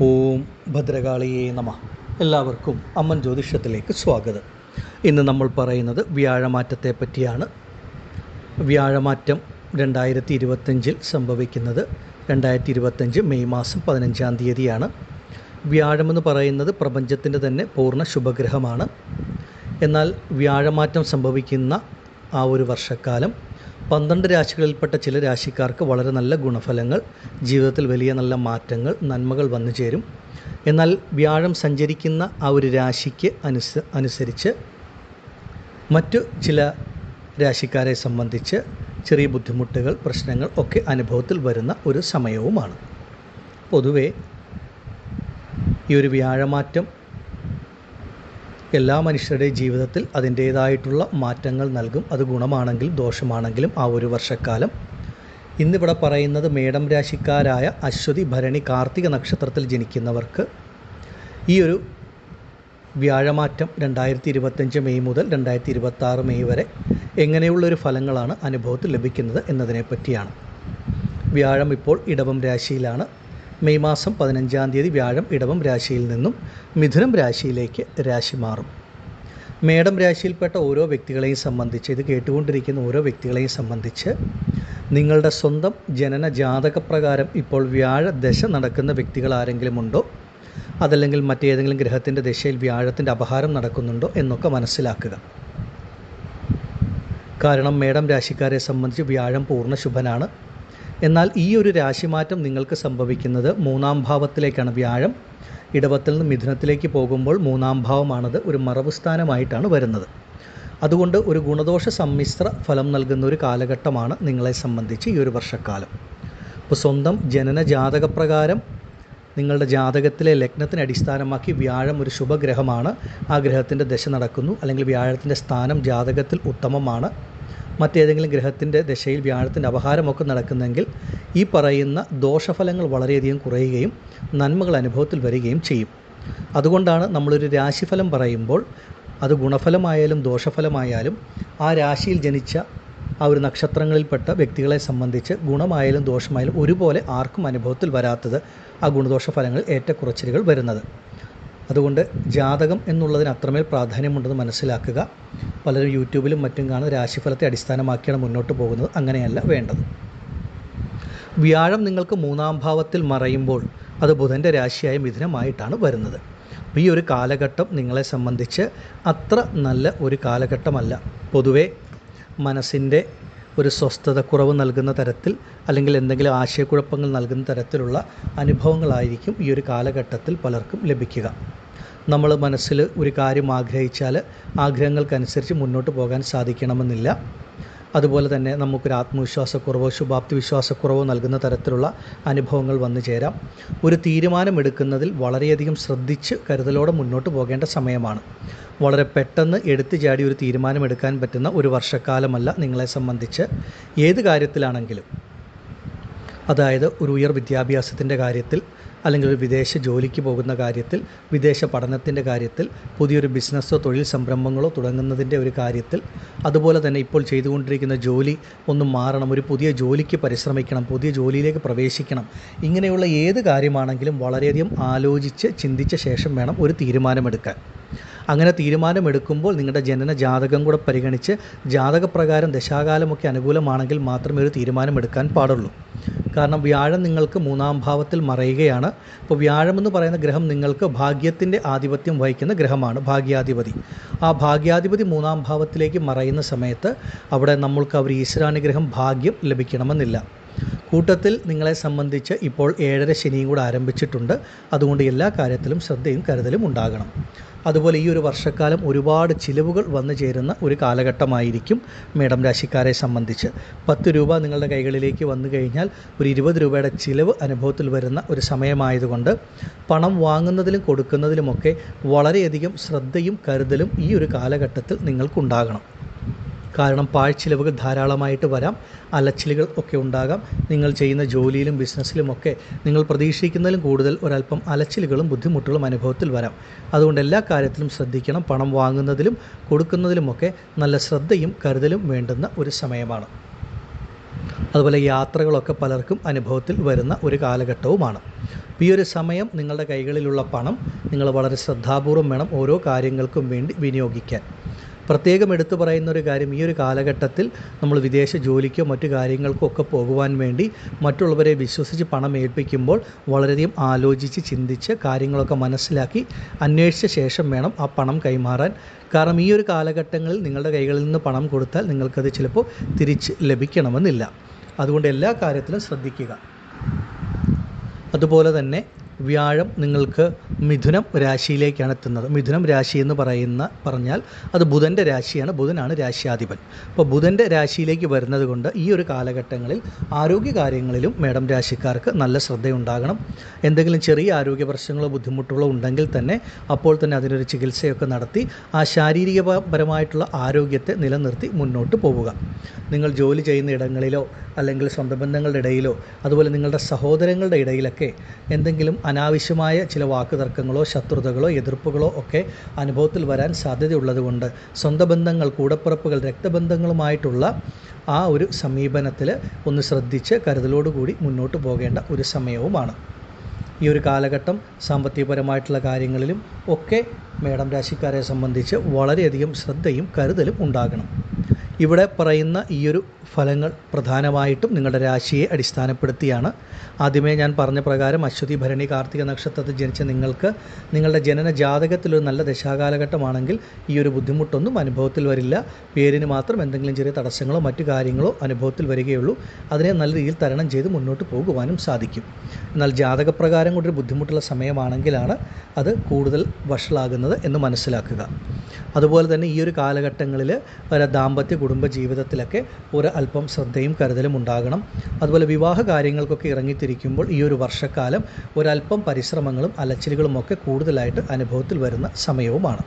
ഓം ഭദ്രകാളിയേ നമഃ. എല്ലാവർക്കും അമ്മൻ ജ്യോതിഷത്തിലേക്ക് സ്വാഗതം. ഇന്ന് നമ്മൾ പറയുന്നത് വ്യാഴമാറ്റത്തെ പറ്റിയാണ്. വ്യാഴമാറ്റം 2025 സംഭവിക്കുന്നത് 2025 മെയ് മാസം 15-ാം തീയതിയാണ്. വ്യാഴമെന്ന് പറയുന്നത് പ്രപഞ്ചത്തിൻ്റെ തന്നെ പൂർണ്ണ ശുഭഗ്രഹമാണ്. എന്നാൽ വ്യാഴമാറ്റം സംഭവിക്കുന്ന ആ ഒരു വർഷക്കാലം 12 രാശികളിൽപ്പെട്ട ചില രാശിക്കാർക്ക് വളരെ നല്ല ഗുണഫലങ്ങൾ, ജീവിതത്തിൽ വലിയ നല്ല മാറ്റങ്ങൾ, നന്മകൾ വന്നു ചേരും. എന്നാൽ വ്യാഴം സഞ്ചരിക്കുന്ന ആ ഒരു രാശിക്ക് അനുസരിച്ച് മറ്റു ചില രാശിക്കാരെ സംബന്ധിച്ച് ചെറിയ ബുദ്ധിമുട്ടുകൾ, പ്രശ്നങ്ങൾ ഒക്കെ അനുഭവത്തിൽ വരുന്ന ഒരു സമയവുമാണ്. പൊതുവേ ഈ ഒരു വ്യാഴമാറ്റം എല്ലാ മനുഷ്യരുടെയും ജീവിതത്തിൽ അതിൻ്റേതായിട്ടുള്ള മാറ്റങ്ങൾ നൽകും. അത് ഗുണമാണെങ്കിലും ദോഷമാണെങ്കിലും ആ ഒരു വർഷക്കാലം. ഇന്നിവിടെ പറയുന്നത് മേടം രാശിക്കാരായ അശ്വതി, ഭരണി, കാർത്തിക നക്ഷത്രത്തിൽ ജനിക്കുന്നവർക്ക് ഈ ഒരു വ്യാഴമാറ്റം 2025 മെയ് മുതൽ 2026 മെയ് വരെ എങ്ങനെയുള്ളൊരു ഫലങ്ങളാണ് അനുഭവത്തിൽ ലഭിക്കുന്നത് എന്നതിനെ പറ്റിയാണ്. വ്യാഴം ഇപ്പോൾ ഇടവം രാശിയിലാണ്. മെയ് മാസം 15-ാം തീയതി വ്യാഴം ഇടവം രാശിയിൽ നിന്നും മിഥുനം രാശിയിലേക്ക് രാശി മാറും. മേടം രാശിയിൽപ്പെട്ട ഓരോ വ്യക്തികളെയും സംബന്ധിച്ച്, ഇത് കേട്ടുകൊണ്ടിരിക്കുന്ന ഓരോ വ്യക്തികളെയും സംബന്ധിച്ച് നിങ്ങളുടെ സ്വന്തം ജനന ജാതകപ്രകാരം ഇപ്പോൾ വ്യാഴ ദശ നടക്കുന്ന വ്യക്തികൾ ആരെങ്കിലും ഉണ്ടോ, അതല്ലെങ്കിൽ മറ്റേതെങ്കിലും ഗ്രഹത്തിൻ്റെ ദശയിൽ വ്യാഴത്തിൻ്റെ അപഹാരം നടക്കുന്നുണ്ടോ എന്നൊക്കെ മനസ്സിലാക്കുക. കാരണം മേടം രാശിക്കാരെ സംബന്ധിച്ച് വ്യാഴം പൂർണ്ണ ശുഭനാണ്. എന്നാൽ ഈ ഒരു രാശിമാറ്റം നിങ്ങൾക്ക് സംഭവിക്കുന്നത് 3-ാം ഭാവത്തിലേക്കാണ്. വ്യാഴം ഇടവത്തിൽ നിന്ന് മിഥുനത്തിലേക്ക് പോകുമ്പോൾ 3-ാം ഭാവമാണത് ഒരു മറവ് സ്ഥാനമായിട്ടാണ് വരുന്നത്. അതുകൊണ്ട് ഒരു ഗുണദോഷ സമ്മിശ്ര ഫലം നൽകുന്ന ഒരു കാലഘട്ടമാണ് നിങ്ങളെ സംബന്ധിച്ച് ഈ ഒരു വർഷക്കാലം. ഇപ്പോൾ സ്വന്തം ജനന ജാതകപ്രകാരം നിങ്ങളുടെ ജാതകത്തിലെ ലഗ്നത്തിനെ അടിസ്ഥാനമാക്കി വ്യാഴം ഒരു ശുഭഗ്രഹമാണ്, ആ ഗ്രഹത്തിൻ്റെ ദശ നടക്കുന്നു, അല്ലെങ്കിൽ വ്യാഴത്തിൻ്റെ സ്ഥാനം ജാതകത്തിൽ ഉത്തമമാണ്, മറ്റേതെങ്കിലും ഗ്രഹത്തിൻ്റെ ദശയിൽ വ്യാഴത്തിൻ്റെ അപഹാരമൊക്കെ നടക്കുന്നെങ്കിൽ ഈ പറയുന്ന ദോഷഫലങ്ങൾ വളരെയധികം കുറയുകയും നന്മകൾ അനുഭവത്തിൽ വരികയും ചെയ്യും. അതുകൊണ്ടാണ് നമ്മളൊരു രാശിഫലം പറയുമ്പോൾ അത് ഗുണഫലമായാലും ദോഷഫലമായാലും ആ രാശിയിൽ ജനിച്ച ആ ഒരു നക്ഷത്രങ്ങളിൽപ്പെട്ട വ്യക്തികളെ സംബന്ധിച്ച് ഗുണമായാലും ദോഷമായാലും ഒരുപോലെ ആർക്കും അനുഭവത്തിൽ വരാത്തത്, ആ ഗുണദോഷ ഫലങ്ങളിൽ ഏറ്റക്കുറച്ചിലുകൾ വരുന്നത്. അതുകൊണ്ട് ജാതകം എന്നുള്ളതിന് അത്രമേൽ പ്രാധാന്യമുണ്ടെന്ന് മനസ്സിലാക്കുക. പലരും യൂട്യൂബിലും മറ്റും കാണുന്ന രാശിഫലത്തെ അടിസ്ഥാനമാക്കിയാണ് മുന്നോട്ട് പോകുന്നത്. അങ്ങനെയല്ല വേണ്ടത്. വ്യാഴം നിങ്ങൾക്ക് 3-ാം ഭാവത്തിൽ മറയുമ്പോൾ അത് ബുധൻ്റെ രാശിയായ മിഥുനമായിട്ടാണ് വരുന്നത്. അപ്പോൾ ഈ ഒരു കാലഘട്ടം നിങ്ങളെ സംബന്ധിച്ച് അത്ര നല്ല ഒരു കാലഘട്ടമല്ല. പൊതുവേ മനസ്സിൻ്റെ ഒരു സ്വസ്ഥതക്കുറവ് നൽകുന്ന തരത്തിൽ, അല്ലെങ്കിൽ എന്തെങ്കിലും ആശയക്കുഴപ്പങ്ങൾ നൽകുന്ന തരത്തിലുള്ള അനുഭവങ്ങളായിരിക്കും ഈ ഒരു കാലഘട്ടത്തിൽ പലർക്കും ലഭിക്കുക. നമ്മൾ മനസ്സിൽ ഒരു കാര്യം ആഗ്രഹിച്ചാൽ ആഗ്രഹങ്ങൾക്കനുസരിച്ച് മുന്നോട്ട് പോകാൻ സാധിക്കണമെന്നില്ല. അതുപോലെ തന്നെ നമുക്കൊരു ആത്മവിശ്വാസക്കുറവോ ശുഭാപ്തി വിശ്വാസക്കുറവോ നൽകുന്ന തരത്തിലുള്ള അനുഭവങ്ങൾ വന്നു ചേരാം. ഒരു തീരുമാനമെടുക്കുന്നതിൽ വളരെയധികം ശ്രദ്ധിച്ച് കരുതലോടെ മുന്നോട്ട് പോകേണ്ട സമയമാണ്. വളരെ പെട്ടെന്ന് എടുത്തു ചാടി ഒരു തീരുമാനമെടുക്കാൻ പറ്റുന്ന ഒരു വർഷക്കാലമല്ല നിങ്ങളെ സംബന്ധിച്ച്. ഏത് കാര്യത്തിലാണെങ്കിലും, അതായത് ഒരു ഉയർ വിദ്യാഭ്യാസത്തിൻ്റെ കാര്യത്തിൽ, അല്ലെങ്കിൽ ഒരു വിദേശ ജോലിക്ക് പോകുന്ന കാര്യത്തിൽ, വിദേശ പഠനത്തിൻ്റെ കാര്യത്തിൽ, പുതിയൊരു ബിസിനസ്സോ തൊഴിൽ സംരംഭങ്ങളോ തുടങ്ങുന്നതിൻ്റെ ഒരു കാര്യത്തിൽ, അതുപോലെ തന്നെ ഇപ്പോൾ ചെയ്തുകൊണ്ടിരിക്കുന്ന ജോലി ഒന്ന് മാറണം, ഒരു പുതിയ ജോലിക്ക് പരിശ്രമിക്കണം, പുതിയ ജോലിയിലേക്ക് പ്രവേശിക്കണം, ഇങ്ങനെയുള്ള ഏത് കാര്യമാണെങ്കിലും വളരെയധികം ആലോചിച്ച് ചിന്തിച്ച ശേഷം വേണം ഒരു തീരുമാനമെടുക്കാൻ. അങ്ങനെ തീരുമാനമെടുക്കുമ്പോൾ നിങ്ങളുടെ ജനന ജാതകം കൂടെ പരിഗണിച്ച് ജാതകപ്രകാരം ദശാകാലമൊക്കെ അനുകൂലമാണെങ്കിൽ മാത്രമേ ഒരു തീരുമാനമെടുക്കാൻ പാടുള്ളൂ. കാരണം വ്യാഴം നിങ്ങൾക്ക് 3-ാം ഭാവത്തിൽ മറയുകയാണ്. അപ്പോൾ വ്യാഴമെന്ന് പറയുന്ന ഗ്രഹം നിങ്ങൾക്ക് ഭാഗ്യത്തിൻ്റെ ആധിപത്യം വഹിക്കുന്ന ഗ്രഹമാണ്, ഭാഗ്യാധിപതി. ആ ഭാഗ്യാധിപതി 3-ാം ഭാവത്തിലേക്ക് മറയുന്ന സമയത്ത് അവിടെ നമ്മൾക്ക് അവർ ഈശ്വരാനുഗ്രഹം ഭാഗ്യം ലഭിക്കണമെന്നില്ല. കൂട്ടത്തിൽ നിങ്ങളെ സംബന്ധിച്ച് ഇപ്പോൾ 7.5 ശനിയും കൂടെ ആരംഭിച്ചിട്ടുണ്ട്. അതുകൊണ്ട് എല്ലാ കാര്യത്തിലും ശ്രദ്ധയും കരുതലും ഉണ്ടാകണം. അതുപോലെ ഈ ഒരു വർഷക്കാലം ഒരുപാട് ചിലവുകൾ വന്നു ചേരുന്ന ഒരു കാലഘട്ടമായിരിക്കും മേടം രാശിക്കാരെ സംബന്ധിച്ച്. 10 രൂപ നിങ്ങളുടെ കൈകളിലേക്ക് വന്നു കഴിഞ്ഞാൽ ഒരു 20 രൂപയുടെ ചിലവ് അനുഭവത്തിൽ വരുന്ന ഒരു സമയമായതുകൊണ്ട് പണം വാങ്ങുന്നതിലും കൊടുക്കുന്നതിലുമൊക്കെ വളരെയധികം ശ്രദ്ധയും കരുതലും ഈ ഒരു കാലഘട്ടത്തിൽ നിങ്ങൾക്കുണ്ടാകണം. കാരണം പാഴ്ചിലവുകൾ ധാരാളമായിട്ട് വരാം, അലച്ചിലുകൾ ഒക്കെ ഉണ്ടാകാം. നിങ്ങൾ ചെയ്യുന്ന ജോലിയിലും ബിസിനസ്സിലുമൊക്കെ നിങ്ങൾ പ്രതീക്ഷിക്കുന്നതിലും കൂടുതൽ ഒരല്പം അലച്ചിലുകളും ബുദ്ധിമുട്ടുകളും അനുഭവത്തിൽ വരാം. അതുകൊണ്ട് എല്ലാ കാര്യത്തിലും ശ്രദ്ധിക്കണം. പണം വാങ്ങുന്നതിലും കൊടുക്കുന്നതിലുമൊക്കെ നല്ല ശ്രദ്ധയും കരുതലും വേണ്ടുന്ന ഒരു സമയമാണ്. അതുപോലെ യാത്രകളൊക്കെ പലർക്കും അനുഭവത്തിൽ വരുന്ന ഒരു കാലഘട്ടവുമാണ്. ഈ ഒരു സമയം നിങ്ങളുടെ കൈകളിലുള്ള പണം നിങ്ങൾ വളരെ ശ്രദ്ധാപൂർവം വേണം ഓരോ കാര്യങ്ങൾക്കും വേണ്ടി വിനിയോഗിക്കാൻ. പ്രത്യേകം എടുത്തു പറയുന്ന ഒരു കാര്യം, ഈ ഒരു കാലഘട്ടത്തിൽ നമ്മൾ വിദേശ ജോലിക്കോ മറ്റു കാര്യങ്ങൾക്കോ ഒക്കെ പോകുവാൻ വേണ്ടി മറ്റുള്ളവരെ വിശ്വസിച്ച് പണം ഏൽപ്പിക്കുമ്പോൾ വളരെയധികം ആലോചിച്ച് ചിന്തിച്ച് കാര്യങ്ങളൊക്കെ മനസ്സിലാക്കി അന്വേഷിച്ച ശേഷം വേണം ആ പണം കൈമാറാൻ. കാരണം ഈ ഒരു കാലഘട്ടങ്ങളിൽ നിങ്ങളുടെ കൈകളിൽ നിന്ന് പണം കൊടുത്താൽ നിങ്ങൾക്കത് ചിലപ്പോൾ തിരിച്ച് ലഭിക്കണമെന്നില്ല. അതുകൊണ്ട് എല്ലാ കാര്യത്തിലും ശ്രദ്ധിക്കുക. അതുപോലെ തന്നെ വ്യാഴം നിങ്ങൾക്ക് മിഥുനം രാശിയിലേക്കാണ് എത്തുന്നത്. മിഥുനം രാശി എന്ന് പറഞ്ഞാൽ അത് ബുധൻ്റെ രാശിയാണ്. ബുധനാണ് രാശ്യാധിപൻ. അപ്പോൾ ബുധൻ്റെ രാശിയിലേക്ക് വരുന്നത് കൊണ്ട് ഈ ഒരു കാലഘട്ടങ്ങളിൽ ആരോഗ്യ കാര്യങ്ങളിലും മേടം രാശിക്കാർക്ക് നല്ല ശ്രദ്ധയുണ്ടാകണം. എന്തെങ്കിലും ചെറിയ ആരോഗ്യ പ്രശ്നങ്ങളോ ബുദ്ധിമുട്ടുകളോ ഉണ്ടെങ്കിൽ തന്നെ അപ്പോൾ തന്നെ അതിനൊരു ചികിത്സയൊക്കെ നടത്തി ആ ശാരീരികപരമായിട്ടുള്ള ആരോഗ്യത്തെ നിലനിർത്തി മുന്നോട്ട് പോവുക. നിങ്ങൾ ജോലി ചെയ്യുന്ന ഇടങ്ങളിലോ അല്ലെങ്കിൽ സ്വന്തം ബന്ധങ്ങളുടെ ഇടയിലോ അതുപോലെ നിങ്ങളുടെ സഹോദരങ്ങളുടെ ഇടയിലൊക്കെ എന്തെങ്കിലും അനാവശ്യമായ ചില വാക്കുതർക്കങ്ങളോ ശത്രുതകളോ എതിർപ്പുകളോ ഒക്കെ അനുഭവത്തിൽ വരാൻ സാധ്യതയുള്ളതുകൊണ്ട് സ്വന്തം ബന്ധങ്ങൾ, കൂടപ്പിറപ്പുകൾ, രക്തബന്ധങ്ങളുമായിട്ടുള്ള ആ ഒരു സമീപനത്തിൽ ഒന്ന് ശ്രദ്ധിച്ച് കരുതലോടുകൂടി മുന്നോട്ട് പോകേണ്ട ഒരു സമയവുമാണ്. ഈ ഒരു കാലഘട്ടം സാമ്പത്തികപരമായിട്ടുള്ള കാര്യങ്ങളിലും ഒക്കെ മേടം രാശിക്കാരെ സംബന്ധിച്ച് വളരെയധികം ശ്രദ്ധയും കരുതലും ഉണ്ടാകണം. ഇവിടെ പറയുന്ന ഈയൊരു ഫലങ്ങൾ പ്രധാനമായിട്ടും നിങ്ങളുടെ രാശിയെ അടിസ്ഥാനപ്പെടുത്തിയാണ്. ആദ്യമേ ഞാൻ പറഞ്ഞ പ്രകാരം അശ്വതി, ഭരണി, കാർത്തിക നക്ഷത്രത്തിൽ ജനിച്ച നിങ്ങൾക്ക് നിങ്ങളുടെ ജനന ജാതകത്തിലൊരു നല്ല ദശാകാലഘട്ടമാണെങ്കിൽ ഈ ഒരു ബുദ്ധിമുട്ടൊന്നും അനുഭവത്തിൽ വരില്ല. പേരിന് മാത്രം എന്തെങ്കിലും ചെറിയ തടസ്സങ്ങളോ മറ്റു കാര്യങ്ങളോ അനുഭവത്തിൽ വരികയുള്ളൂ. അതിനെ നല്ല രീതിയിൽ തരണം ചെയ്ത് മുന്നോട്ട് പോകുവാനും സാധിക്കും. എന്നാൽ ജാതകപ്രകാരം കൊണ്ടൊരു ബുദ്ധിമുട്ടുള്ള സമയമാണെങ്കിലാണ് അത് കൂടുതൽ വഷളാകുന്നത് എന്ന് മനസ്സിലാക്കുക. അതുപോലെ തന്നെ ഈ ഒരു കാലഘട്ടങ്ങളിൽ ദാമ്പത്യ കുടുംബ ജീവിതത്തിലൊക്കെ അല്പം ശ്രദ്ധയും കരുതലും ഉണ്ടാകണം. അതുപോലെ വിവാഹ കാര്യങ്ങൾക്കൊക്കെ ഇറങ്ങിത്തിരിക്കുമ്പോൾ ഈ ഒരു വർഷക്കാലം ഒരല്പം പരിശ്രമങ്ങളും അലച്ചിലുകളുമൊക്കെ കൂടുതലായിട്ട് അനുഭവത്തിൽ വരുന്ന സമയവുമാണ്.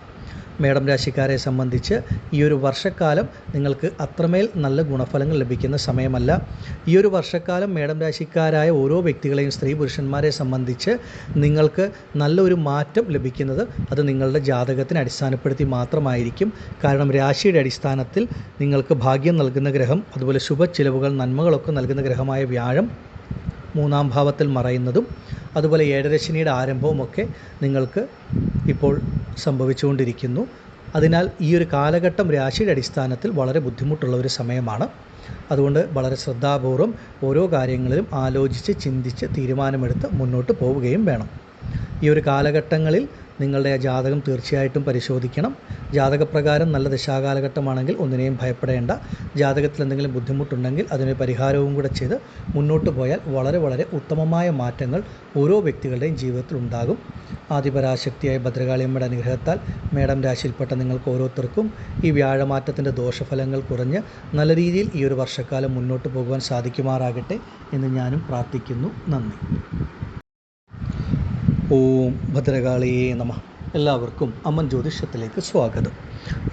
മേടം രാശിക്കാരെ സംബന്ധിച്ച് ഈ ഒരു വർഷക്കാലം നിങ്ങൾക്ക് അത്രമേൽ നല്ല ഗുണഫലങ്ങൾ ലഭിക്കുന്ന സമയമല്ല. ഈ ഒരു വർഷക്കാലം മേടം രാശിക്കാരായ ഓരോ വ്യക്തികളെയും, സ്ത്രീ പുരുഷന്മാരെ സംബന്ധിച്ച് നിങ്ങൾക്ക് നല്ലൊരു മാറ്റം ലഭിക്കുന്നത് അത് നിങ്ങളുടെ ജാതകത്തിനെ അടിസ്ഥാനപ്പെടുത്തി മാത്രമായിരിക്കും. കാരണം രാശിയുടെ അടിസ്ഥാനത്തിൽ നിങ്ങൾക്ക് ഭാഗ്യം നൽകുന്ന ഗ്രഹം, അതുപോലെ ശുഭച്ചിലവുകൾ, നന്മകളൊക്കെ നൽകുന്ന ഗ്രഹമായ വ്യാഴം 3-ാം ഭാവത്തിൽ മറയുന്നതും അതുപോലെ ഏഴരശനിയുടെ ആരംഭവുമൊക്കെ നിങ്ങൾക്ക് ഇപ്പോൾ സംഭവിച്ചുകൊണ്ടിരിക്കുന്നു. അതിനാൽ ഈ ഒരു കാലഘട്ടം രാശിയുടെ അടിസ്ഥാനത്തിൽ വളരെ ബുദ്ധിമുട്ടുള്ള ഒരു സമയമാണ്. അതുകൊണ്ട് വളരെ ശ്രദ്ധാപൂർവം ഓരോ കാര്യങ്ങളിലും ആലോചിച്ച് ചിന്തിച്ച് തീരുമാനമെടുത്ത് മുന്നോട്ട് പോവുകയും വേണം. ഈ ഒരു കാലഘട്ടങ്ങളിൽ നിങ്ങളുടെ ജാതകം തീർച്ചയായിട്ടും പരിശോധിക്കണം. ജാതകപ്രകാരം നല്ല ദശാകാലഘട്ടമാണെങ്കിൽ ഒന്നിനെയും ഭയപ്പെടേണ്ട. ജാതകത്തിൽ എന്തെങ്കിലും ബുദ്ധിമുട്ടുണ്ടെങ്കിൽ അതിന് പരിഹാരവും കൂടെ ചെയ്ത് മുന്നോട്ട് പോയാൽ വളരെ വളരെ ഉത്തമമായ മാറ്റങ്ങൾ ഓരോ വ്യക്തികളുടെയും ജീവിതത്തിൽ ഉണ്ടാകും. ആദിപരാശക്തിയായ ഭദ്രകാളിയമ്മയുടെ അനുഗ്രഹത്താൽ മേടം രാശിയിൽപ്പെട്ട നിങ്ങൾക്ക് ഓരോരുത്തർക്കും ഈ വ്യാഴമാറ്റത്തിൻ്റെ ദോഷഫലങ്ങൾ കുറഞ്ഞ് നല്ല രീതിയിൽ ഈ ഒരു വർഷക്കാലം മുന്നോട്ട് പോകുവാൻ സാധിക്കുമാറാകട്ടെ എന്ന് ഞാനും പ്രാർത്ഥിക്കുന്നു. നന്ദി. ഓം ഭദ്രകാളിയേ നമഃ. എല്ലാവർക്കും അമ്മൻ ജ്യോതിഷത്തിലേക്ക് സ്വാഗതം.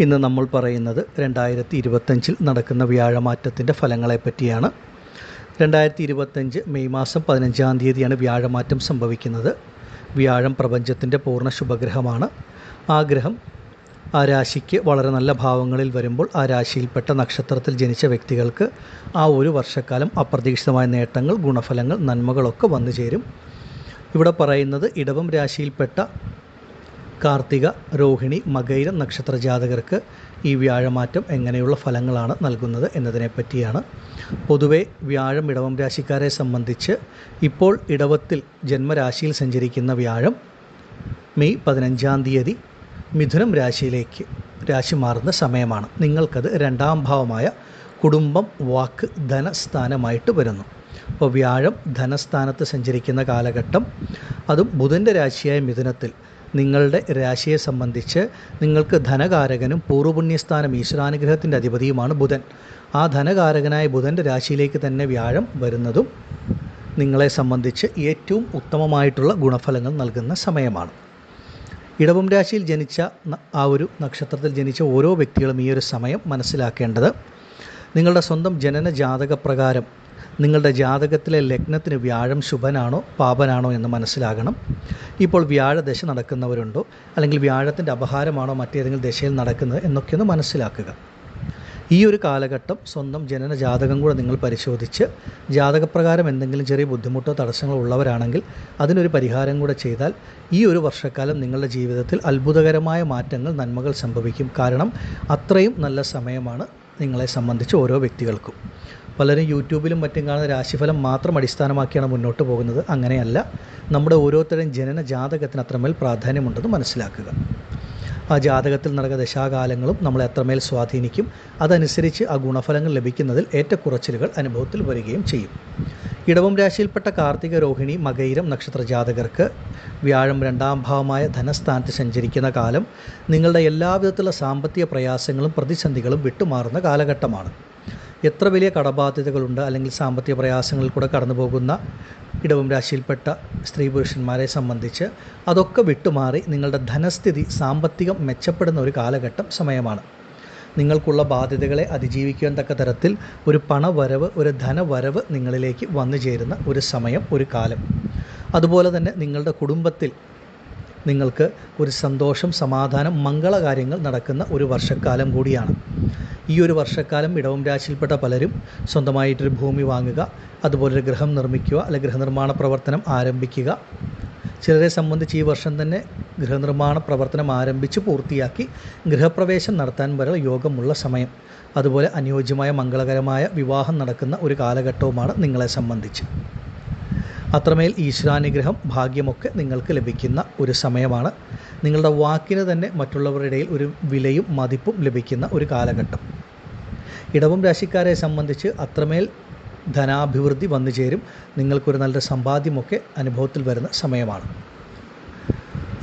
ഇന്ന് നമ്മൾ പറയുന്നത് 2025 നടക്കുന്ന വ്യാഴമാറ്റത്തിൻ്റെ ഫലങ്ങളെ പറ്റിയാണ്. 2025 മെയ് മാസം 15-ാം തീയതിയാണ് വ്യാഴമാറ്റം സംഭവിക്കുന്നത്. വ്യാഴം പ്രപഞ്ചത്തിൻ്റെ പൂർണ്ണ ശുഭഗ്രഹമാണ്. ആ ഗ്രഹം ആ രാശിക്ക് വളരെ നല്ല ഭാവങ്ങളിൽ വരുമ്പോൾ ആ രാശിയിൽപ്പെട്ട നക്ഷത്രത്തിൽ ജനിച്ച വ്യക്തികൾക്ക് ആ ഒരു വർഷക്കാലം അപ്രതീക്ഷിതമായ നേട്ടങ്ങൾ, ഗുണഫലങ്ങൾ, നന്മകളൊക്കെ വന്നു ചേരും. ഇവിടെ പറയുന്നത് ഇടവം രാശിയിൽപ്പെട്ട കാർത്തിക, രോഹിണി, മകയിര നക്ഷത്ര ജാതകർക്ക് ഈ വ്യാഴമാറ്റം എങ്ങനെയുള്ള ഫലങ്ങളാണ് നൽകുന്നത് എന്നതിനെ പറ്റിയാണ്. പൊതുവെ വ്യാഴം ഇടവം രാശിക്കാരെ സംബന്ധിച്ച് ഇപ്പോൾ ഇടവത്തിൽ ജന്മരാശിയിൽ സഞ്ചരിക്കുന്ന വ്യാഴം മെയ് 15-ാം തീയതി മിഥുനം രാശിയിലേക്ക് രാശി മാറുന്ന സമയമാണ്. നിങ്ങൾക്കത് 2-ാം ഭാവമായ കുടുംബം, വാക്ക്, ധനസ്ഥാനമായിട്ട് വരുന്നു. അപ്പോൾ വ്യാഴം ധനസ്ഥാനത്ത് സഞ്ചരിക്കുന്ന കാലഘട്ടം, അതും ബുധൻ്റെ രാശിയായ മിഥുനത്തിൽ നിങ്ങളുടെ രാശിയെ സംബന്ധിച്ച് നിങ്ങൾക്ക് ധനകാരകനും പൂർവ്വപുണ്യസ്ഥാനം ഈശ്വരാനുഗ്രഹത്തിൻ്റെ അധിപതിയുമാണ് ബുധൻ. ആ ധനകാരകനായ ബുധൻ്റെ രാശിയിലേക്ക് തന്നെ വ്യാഴം വരുന്നതും നിങ്ങളെ സംബന്ധിച്ച് ഏറ്റവും ഉത്തമമായിട്ടുള്ള ഗുണഫലങ്ങൾ നൽകുന്ന സമയമാണ്. ഇടവം രാശിയിൽ ജനിച്ച ആ ഒരു നക്ഷത്രത്തിൽ ജനിച്ച ഓരോ വ്യക്തികളും ഈ ഒരു സമയം മനസ്സിലാക്കേണ്ടത്, നിങ്ങളുടെ സ്വന്തം ജനന ജാതകപ്രകാരം നിങ്ങളുടെ ജാതകത്തിലെ ലഗ്നത്തിന് വ്യാഴം ശുഭനാണോ പാപനാണോ എന്ന് മനസ്സിലാകണം. ഇപ്പോൾ വ്യാഴദശ നടക്കുന്നവരുണ്ടോ, അല്ലെങ്കിൽ വ്യാഴത്തിൻ്റെ അപഹാരമാണോ മറ്റേതെങ്കിലും ദശയിൽ നടക്കുന്നത് എന്നൊക്കെയൊന്ന് മനസ്സിലാക്കുക. ഈ ഒരു കാലഘട്ടം സ്വന്തം ജനന ജാതകം കൂടെ നിങ്ങൾ പരിശോധിച്ച് ജാതകപ്രകാരം എന്തെങ്കിലും ചെറിയ ബുദ്ധിമുട്ടോ തടസ്സങ്ങളോ ഉള്ളവരാണെങ്കിൽ അതിനൊരു പരിഹാരം കൂടെ ചെയ്താൽ ഈ ഒരു വർഷക്കാലം നിങ്ങളുടെ ജീവിതത്തിൽ അത്ഭുതകരമായ മാറ്റങ്ങൾ, നന്മകൾ സംഭവിക്കും. കാരണം അത്രയും നല്ല സമയമാണ് നിങ്ങളെ സംബന്ധിച്ച് ഓരോ വ്യക്തികൾക്കും. പലരും യൂട്യൂബിലും മറ്റും കാണുന്ന രാശിഫലം മാത്രം അടിസ്ഥാനമാക്കിയാണ് മുന്നോട്ട് പോകുന്നത്. അങ്ങനെയല്ല, നമ്മുടെ ഓരോരുത്തരുടെയും ജനന ജാതകത്തിന് അത്രമേൽ പ്രാധാന്യമുണ്ടെന്ന് മനസ്സിലാക്കുക. ആ ജാതകത്തിൽ നടക്കുന്ന ദശാകാലങ്ങളും നമ്മളെ എത്രമേൽ സ്വാധീനിക്കും, അതനുസരിച്ച് ആ ഗുണഫലങ്ങൾ ലഭിക്കുന്നതിൽ ഏറ്റക്കുറച്ചിലുകൾ അനുഭവത്തിൽ വരികയും ചെയ്യും. ഇടവം രാശിയിൽപ്പെട്ട കാർത്തിക, രോഹിണി, മകയിരം നക്ഷത്ര ജാതകർക്ക് വ്യാഴം 2ാം ഭാവമായ ധനസ്ഥാനത്ത് സഞ്ചരിക്കുന്ന കാലം നിങ്ങളുടെ എല്ലാവിധത്തിലുള്ള സാമ്പത്തിക പ്രയാസങ്ങളും പ്രതിസന്ധികളും വിട്ടുമാറുന്ന കാലഘട്ടമാണ്. എത്ര വലിയ കടബാധ്യതകളുണ്ട് അല്ലെങ്കിൽ സാമ്പത്തിക പ്രയാസങ്ങളിൽ കൂടെ കടന്നു പോകുന്ന ഇടവം രാശിയിൽപ്പെട്ട സ്ത്രീ പുരുഷന്മാരെ സംബന്ധിച്ച് അതൊക്കെ വിട്ടുമാറി നിങ്ങളുടെ ധനസ്ഥിതി, സാമ്പത്തികം മെച്ചപ്പെടുന്ന ഒരു കാലഘട്ടം സമയമാണ്. നിങ്ങൾക്കുള്ള ബാധ്യതകളെ അതിജീവിക്കാൻ തക്ക തരത്തിൽ ഒരു പണവരവ്, ഒരു ധനവരവ് നിങ്ങളിലേക്ക് വന്നു ചേരുന്ന ഒരു സമയം, ഒരു കാലം. അതുപോലെ തന്നെ നിങ്ങളുടെ കുടുംബത്തിൽ നിങ്ങൾക്ക് ഒരു സന്തോഷം, സമാധാനം, മംഗളകാര്യങ്ങൾ നടക്കുന്ന ഒരു വർഷക്കാലം കൂടിയാണ്. ഈ ഒരു വർഷക്കാലം ഇടവം രാശിയിൽപ്പെട്ട പലരും സ്വന്തമായിട്ടൊരു ഭൂമി വാങ്ങുക, അതുപോലൊരു ഗൃഹം നിർമ്മിക്കുക, അല്ലെങ്കിൽ ഗൃഹനിർമ്മാണ പ്രവർത്തനം ആരംഭിക്കുക. ചിലരെ സംബന്ധിച്ച് ഈ വർഷം തന്നെ ഗൃഹനിർമ്മാണ പ്രവർത്തനം ആരംഭിച്ച് പൂർത്തിയാക്കി ഗൃഹപ്രവേശം നടത്താൻ വരെ യോഗമുള്ള സമയം. അതുപോലെ അനുയോജ്യമായ മംഗളകരമായ വിവാഹം നടക്കുന്ന ഒരു കാലഘട്ടവുമാണ് നിങ്ങളെ സംബന്ധിച്ച്. അത്രമേൽ ഈശ്വരാനുഗ്രഹം, ഭാഗ്യമൊക്കെ നിങ്ങൾക്ക് ലഭിക്കുന്ന ഒരു സമയമാണ്. നിങ്ങളുടെ വാക്കിന് തന്നെ മറ്റുള്ളവരുടെ ഇടയിൽ ഒരു വിലയും മതിപ്പും ലഭിക്കുന്ന ഒരു കാലഘട്ടം. ഇടവം രാശിക്കാരെ സംബന്ധിച്ച് അത്രമേൽ ധനാഭിവൃദ്ധി വന്നു ചേരും. നിങ്ങൾക്കൊരു നല്ല സമ്പാദ്യമൊക്കെ അനുഭവത്തിൽ വരുന്ന സമയമാണ്.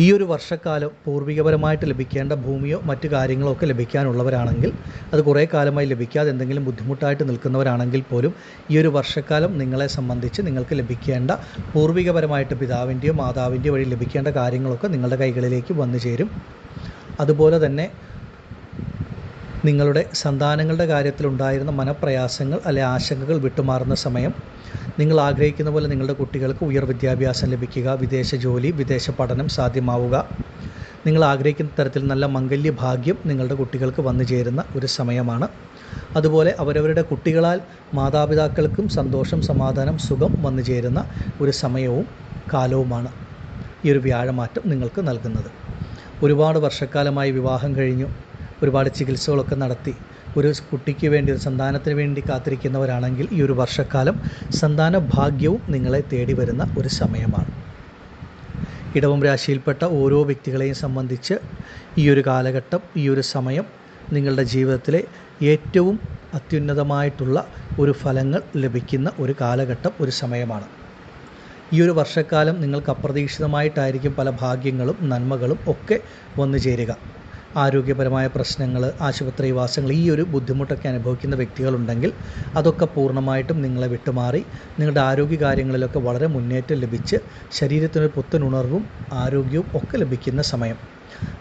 ഈ ഒരു വർഷക്കാലം പൂർവികപരമായിട്ട് ലഭിക്കേണ്ട ഭൂമിയോ മറ്റു കാര്യങ്ങളോ ഒക്കെ ലഭിക്കാനുള്ളവരാണെങ്കിൽ, അത് കുറേ കാലമായി ലഭിക്കാതെ എന്തെങ്കിലും ബുദ്ധിമുട്ടായിട്ട് നിൽക്കുന്നവരാണെങ്കിൽ പോലും ഈ ഒരു വർഷക്കാലം നിങ്ങളെ സംബന്ധിച്ച് നിങ്ങൾക്ക് ലഭിക്കേണ്ട പൂർവികപരമായിട്ട് പിതാവിൻ്റെയോ മാതാവിൻ്റെയോ വഴി ലഭിക്കേണ്ട കാര്യങ്ങളൊക്കെ നിങ്ങളുടെ കൈകളിലേക്ക് വന്നു ചേരും. അതുപോലെ തന്നെ നിങ്ങളുടെ സന്താനങ്ങളുടെ കാര്യത്തിലുണ്ടായിരുന്ന മനപ്രയാസങ്ങൾ അല്ലെ ആശങ്കകൾ വിട്ടുമാറുന്ന സമയം. നിങ്ങൾ ആഗ്രഹിക്കുന്ന പോലെ നിങ്ങളുടെ കുട്ടികൾക്ക് ഉയർ വിദ്യാഭ്യാസം ലഭിക്കുക, വിദേശ ജോലി, വിദേശ പഠനം സാധ്യമാവുക, നിങ്ങൾ ആഗ്രഹിക്കുന്ന തരത്തിൽ നല്ല മംഗല്യ ഭാഗ്യം നിങ്ങളുടെ കുട്ടികൾക്ക് വന്നു ചേരുന്ന ഒരു സമയമാണ്. അതുപോലെ അവരവരുടെ കുട്ടികളാൽ മാതാപിതാക്കൾക്കും സന്തോഷം, സമാധാനം, സുഖം വന്നു ചേരുന്ന ഒരു സമയവും കാലവുമാണ് ഈ ഒരു വ്യാഴമാറ്റം നിങ്ങൾക്ക് നൽകുന്നത്. ഒരുപാട് വർഷക്കാലമായി വിവാഹം കഴിഞ്ഞു, ഒരുപാട് ചികിത്സകളൊക്കെ നടത്തി ഒരു കുട്ടിക്ക് വേണ്ടി, ഒരു സന്താനത്തിന് വേണ്ടി കാത്തിരിക്കുന്നവരാണെങ്കിൽ ഈ ഒരു വർഷക്കാലം സന്താന ഭാഗ്യവും നിങ്ങളെ തേടി വരുന്ന ഒരു സമയമാണ്. ഇടവം രാശിയിൽപ്പെട്ട ഓരോ വ്യക്തികളെയും സംബന്ധിച്ച് ഈ ഒരു കാലഘട്ടം, ഈ ഒരു സമയം നിങ്ങളുടെ ജീവിതത്തിലെ ഏറ്റവും അത്യുന്നതമായിട്ടുള്ള ഒരു ഫലങ്ങൾ ലഭിക്കുന്ന ഒരു കാലഘട്ടം, ഒരു സമയമാണ്. ഈ ഒരു വർഷക്കാലം നിങ്ങൾക്ക് അപ്രതീക്ഷിതമായിട്ടായിരിക്കും പല ഭാഗ്യങ്ങളും നന്മകളും ഒക്കെ വന്നു ചേരുക. ആരോഗ്യപരമായ പ്രശ്നങ്ങൾ, ആശുപത്രിവാസങ്ങൾ, ഈ ഒരു ബുദ്ധിമുട്ടൊക്കെ അനുഭവിക്കുന്ന വ്യക്തികളുണ്ടെങ്കിൽ അതൊക്കെ പൂർണ്ണമായിട്ടും നിങ്ങളെ വിട്ടുമാറി നിങ്ങളുടെ ആരോഗ്യ കാര്യങ്ങളിലൊക്കെ വളരെ മുന്നേറ്റം ലഭിച്ച് ശരീരത്തിനൊരു പുത്തനുണർവും ആരോഗ്യവും ഒക്കെ ലഭിക്കുന്ന സമയം.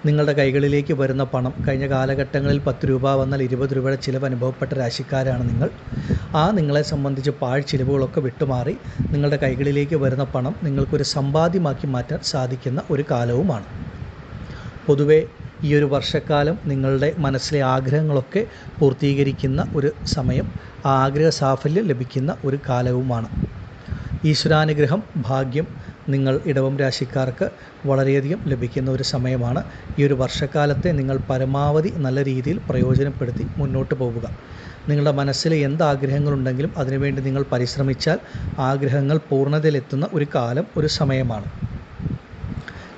നിങ്ങളുടെ കൈകളിലേക്ക് വരുന്ന പണം, കഴിഞ്ഞ കാലഘട്ടങ്ങളിൽ 10 രൂപ വന്നാൽ 20 രൂപയുടെ ചിലവ് അനുഭവപ്പെട്ട രാശിക്കാരാണ് നിങ്ങൾ. നിങ്ങളെ സംബന്ധിച്ച് ചിലവുകളൊക്കെ വിട്ടുമാറി നിങ്ങളുടെ കൈകളിലേക്ക് വരുന്ന പണം നിങ്ങൾക്കൊരു സമ്പാദ്യമാക്കി മാറ്റാൻ സാധിക്കുന്ന ഒരു കാലവുമാണ്. പൊതുവെ ഈ ഒരു വർഷക്കാലം നിങ്ങളുടെ മനസ്സിലെ ആഗ്രഹങ്ങളൊക്കെ പൂർത്തീകരിക്കുന്ന ഒരു സമയം, ആഗ്രഹ സാഫല്യം ലഭിക്കുന്ന ഒരു കാലവുമാണ്. ഈശ്വരാനുഗ്രഹം, ഭാഗ്യം നിങ്ങൾ ഇടവം രാശിക്കാർക്ക് വളരെയധികം ലഭിക്കുന്ന ഒരു സമയമാണ്. ഈ ഒരു വർഷക്കാലത്തെ നിങ്ങൾ പരമാവധി നല്ല രീതിയിൽ പ്രയോജനപ്പെടുത്തി മുന്നോട്ട് പോവുക. നിങ്ങളുടെ മനസ്സിൽ എന്താഗ്രഹങ്ങളുണ്ടെങ്കിലും അതിനുവേണ്ടി നിങ്ങൾ പരിശ്രമിച്ചാൽ ആഗ്രഹങ്ങൾ പൂർണ്ണതയിലെത്തുന്ന ഒരു കാലം, ഒരു സമയമാണ്.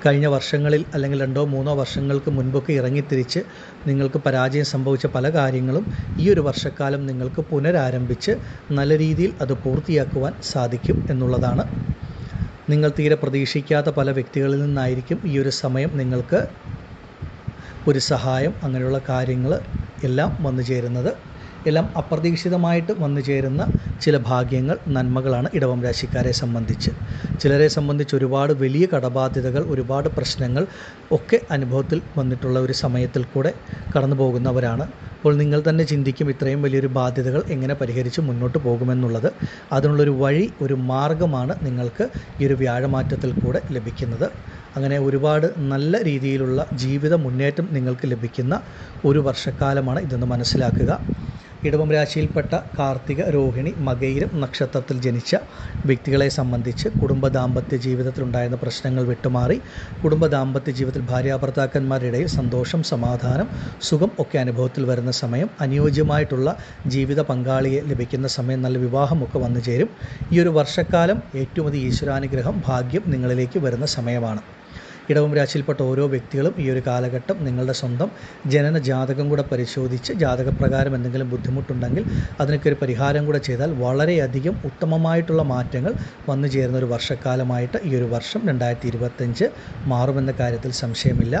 കഴിഞ്ഞ വർഷങ്ങളിൽ അല്ലെങ്കിൽ 2-3 വർഷങ്ങൾക്ക് മുൻപൊക്കെ ഇറങ്ങിത്തിരിച്ച് നിങ്ങൾക്ക് പരാജയം സംഭവിച്ച പല കാര്യങ്ങളും ഈ ഒരു വർഷക്കാലം നിങ്ങൾക്ക് പുനരാരംഭിച്ച് നല്ല രീതിയിൽ അത് പൂർത്തിയാക്കുവാൻ സാധിക്കും എന്നുള്ളതാണ്. നിങ്ങൾ തീരെ പ്രതീക്ഷിക്കാത്ത പല വ്യക്തികളിൽ നിന്നായിരിക്കും ഈ ഒരു സമയം നിങ്ങൾക്ക് ഒരു സഹായം, അങ്ങനെയുള്ള കാര്യങ്ങൾ എല്ലാം വന്നു ചേരുന്നത്. എല്ലാം അപ്രതീക്ഷിതമായിട്ട് വന്നു ചേരുന്ന ചില ഭാഗ്യങ്ങൾ, നന്മകളാണ് ഇടവം രാശിക്കാരെ സംബന്ധിച്ച്. ചിലരെ സംബന്ധിച്ച് ഒരുപാട് വലിയ കടബാധ്യതകൾ, ഒരുപാട് പ്രശ്നങ്ങൾ ഒക്കെ അനുഭവത്തിൽ വന്നിട്ടുള്ള ഒരു സമയത്തിൽ കൂടെ കടന്നു പോകുന്നവരാണ്. അപ്പോൾ നിങ്ങൾ തന്നെ ചിന്തിക്കും, ഇത്രയും വലിയൊരു ബാധ്യതകൾ എങ്ങനെ പരിഹരിച്ച് മുന്നോട്ട് പോകുമെന്നുള്ളത്. അതിനുള്ളൊരു വഴി, ഒരു മാർഗമാണ് നിങ്ങൾക്ക് ഈ ഒരു വ്യാഴമാറ്റത്തിൽ കൂടെ ലഭിക്കുന്നത്. അങ്ങനെ ഒരുപാട് നല്ല രീതിയിലുള്ള ജീവിത മുന്നേറ്റം നിങ്ങൾക്ക് ലഭിക്കുന്ന ഒരു വർഷക്കാലമാണ് ഇതെന്ന് മനസ്സിലാക്കുക. ഇടവം രാശിയിൽപ്പെട്ട കാർത്തിക, രോഹിണി, മകയിരം നക്ഷത്രത്തിൽ ജനിച്ച വ്യക്തികളെ സംബന്ധിച്ച് കുടുംബ ദാമ്പത്യ ജീവിതത്തിലുണ്ടായിരുന്ന പ്രശ്നങ്ങൾ വിട്ടുമാറി കുടുംബ ദാമ്പത്യ ജീവിതത്തിൽ ഭാര്യാഭർത്താക്കന്മാരുടെ ഇടയിൽ സന്തോഷം, സമാധാനം, സുഖം ഒക്കെ അനുഭവത്തിൽ വരുന്ന സമയം, അനുയോജ്യമായിട്ടുള്ള ജീവിത പങ്കാളിയെ ലഭിക്കുന്ന സമയം, നല്ല വിവാഹമൊക്കെ വന്നു ചേരും. ഈ ഒരു വർഷക്കാലം ഏറ്റവും അധികം ഈശ്വരാനുഗ്രഹം, ഭാഗ്യം നിങ്ങളിലേക്ക് വരുന്ന സമയമാണ്. ഇടവം രാശിയിൽപ്പെട്ട ഓരോ വ്യക്തികളും ഈ ഒരു കാലഘട്ടം നിങ്ങളുടെ സ്വന്തം ജനന ജാതകം കൂടെ പരിശോധിച്ച് ജാതകപ്രകാരം എന്തെങ്കിലും ബുദ്ധിമുട്ടുണ്ടെങ്കിൽ അതിനൊക്കെ ഒരു പരിഹാരം കൂടെ ചെയ്താൽ വളരെയധികം ഉത്തമമായിട്ടുള്ള മാറ്റങ്ങൾ വന്നു ചേരുന്ന ഒരു വർഷക്കാലമായിട്ട് ഈ ഒരു വർഷം 2025 മാറുമെന്ന കാര്യത്തിൽ സംശയമില്ല.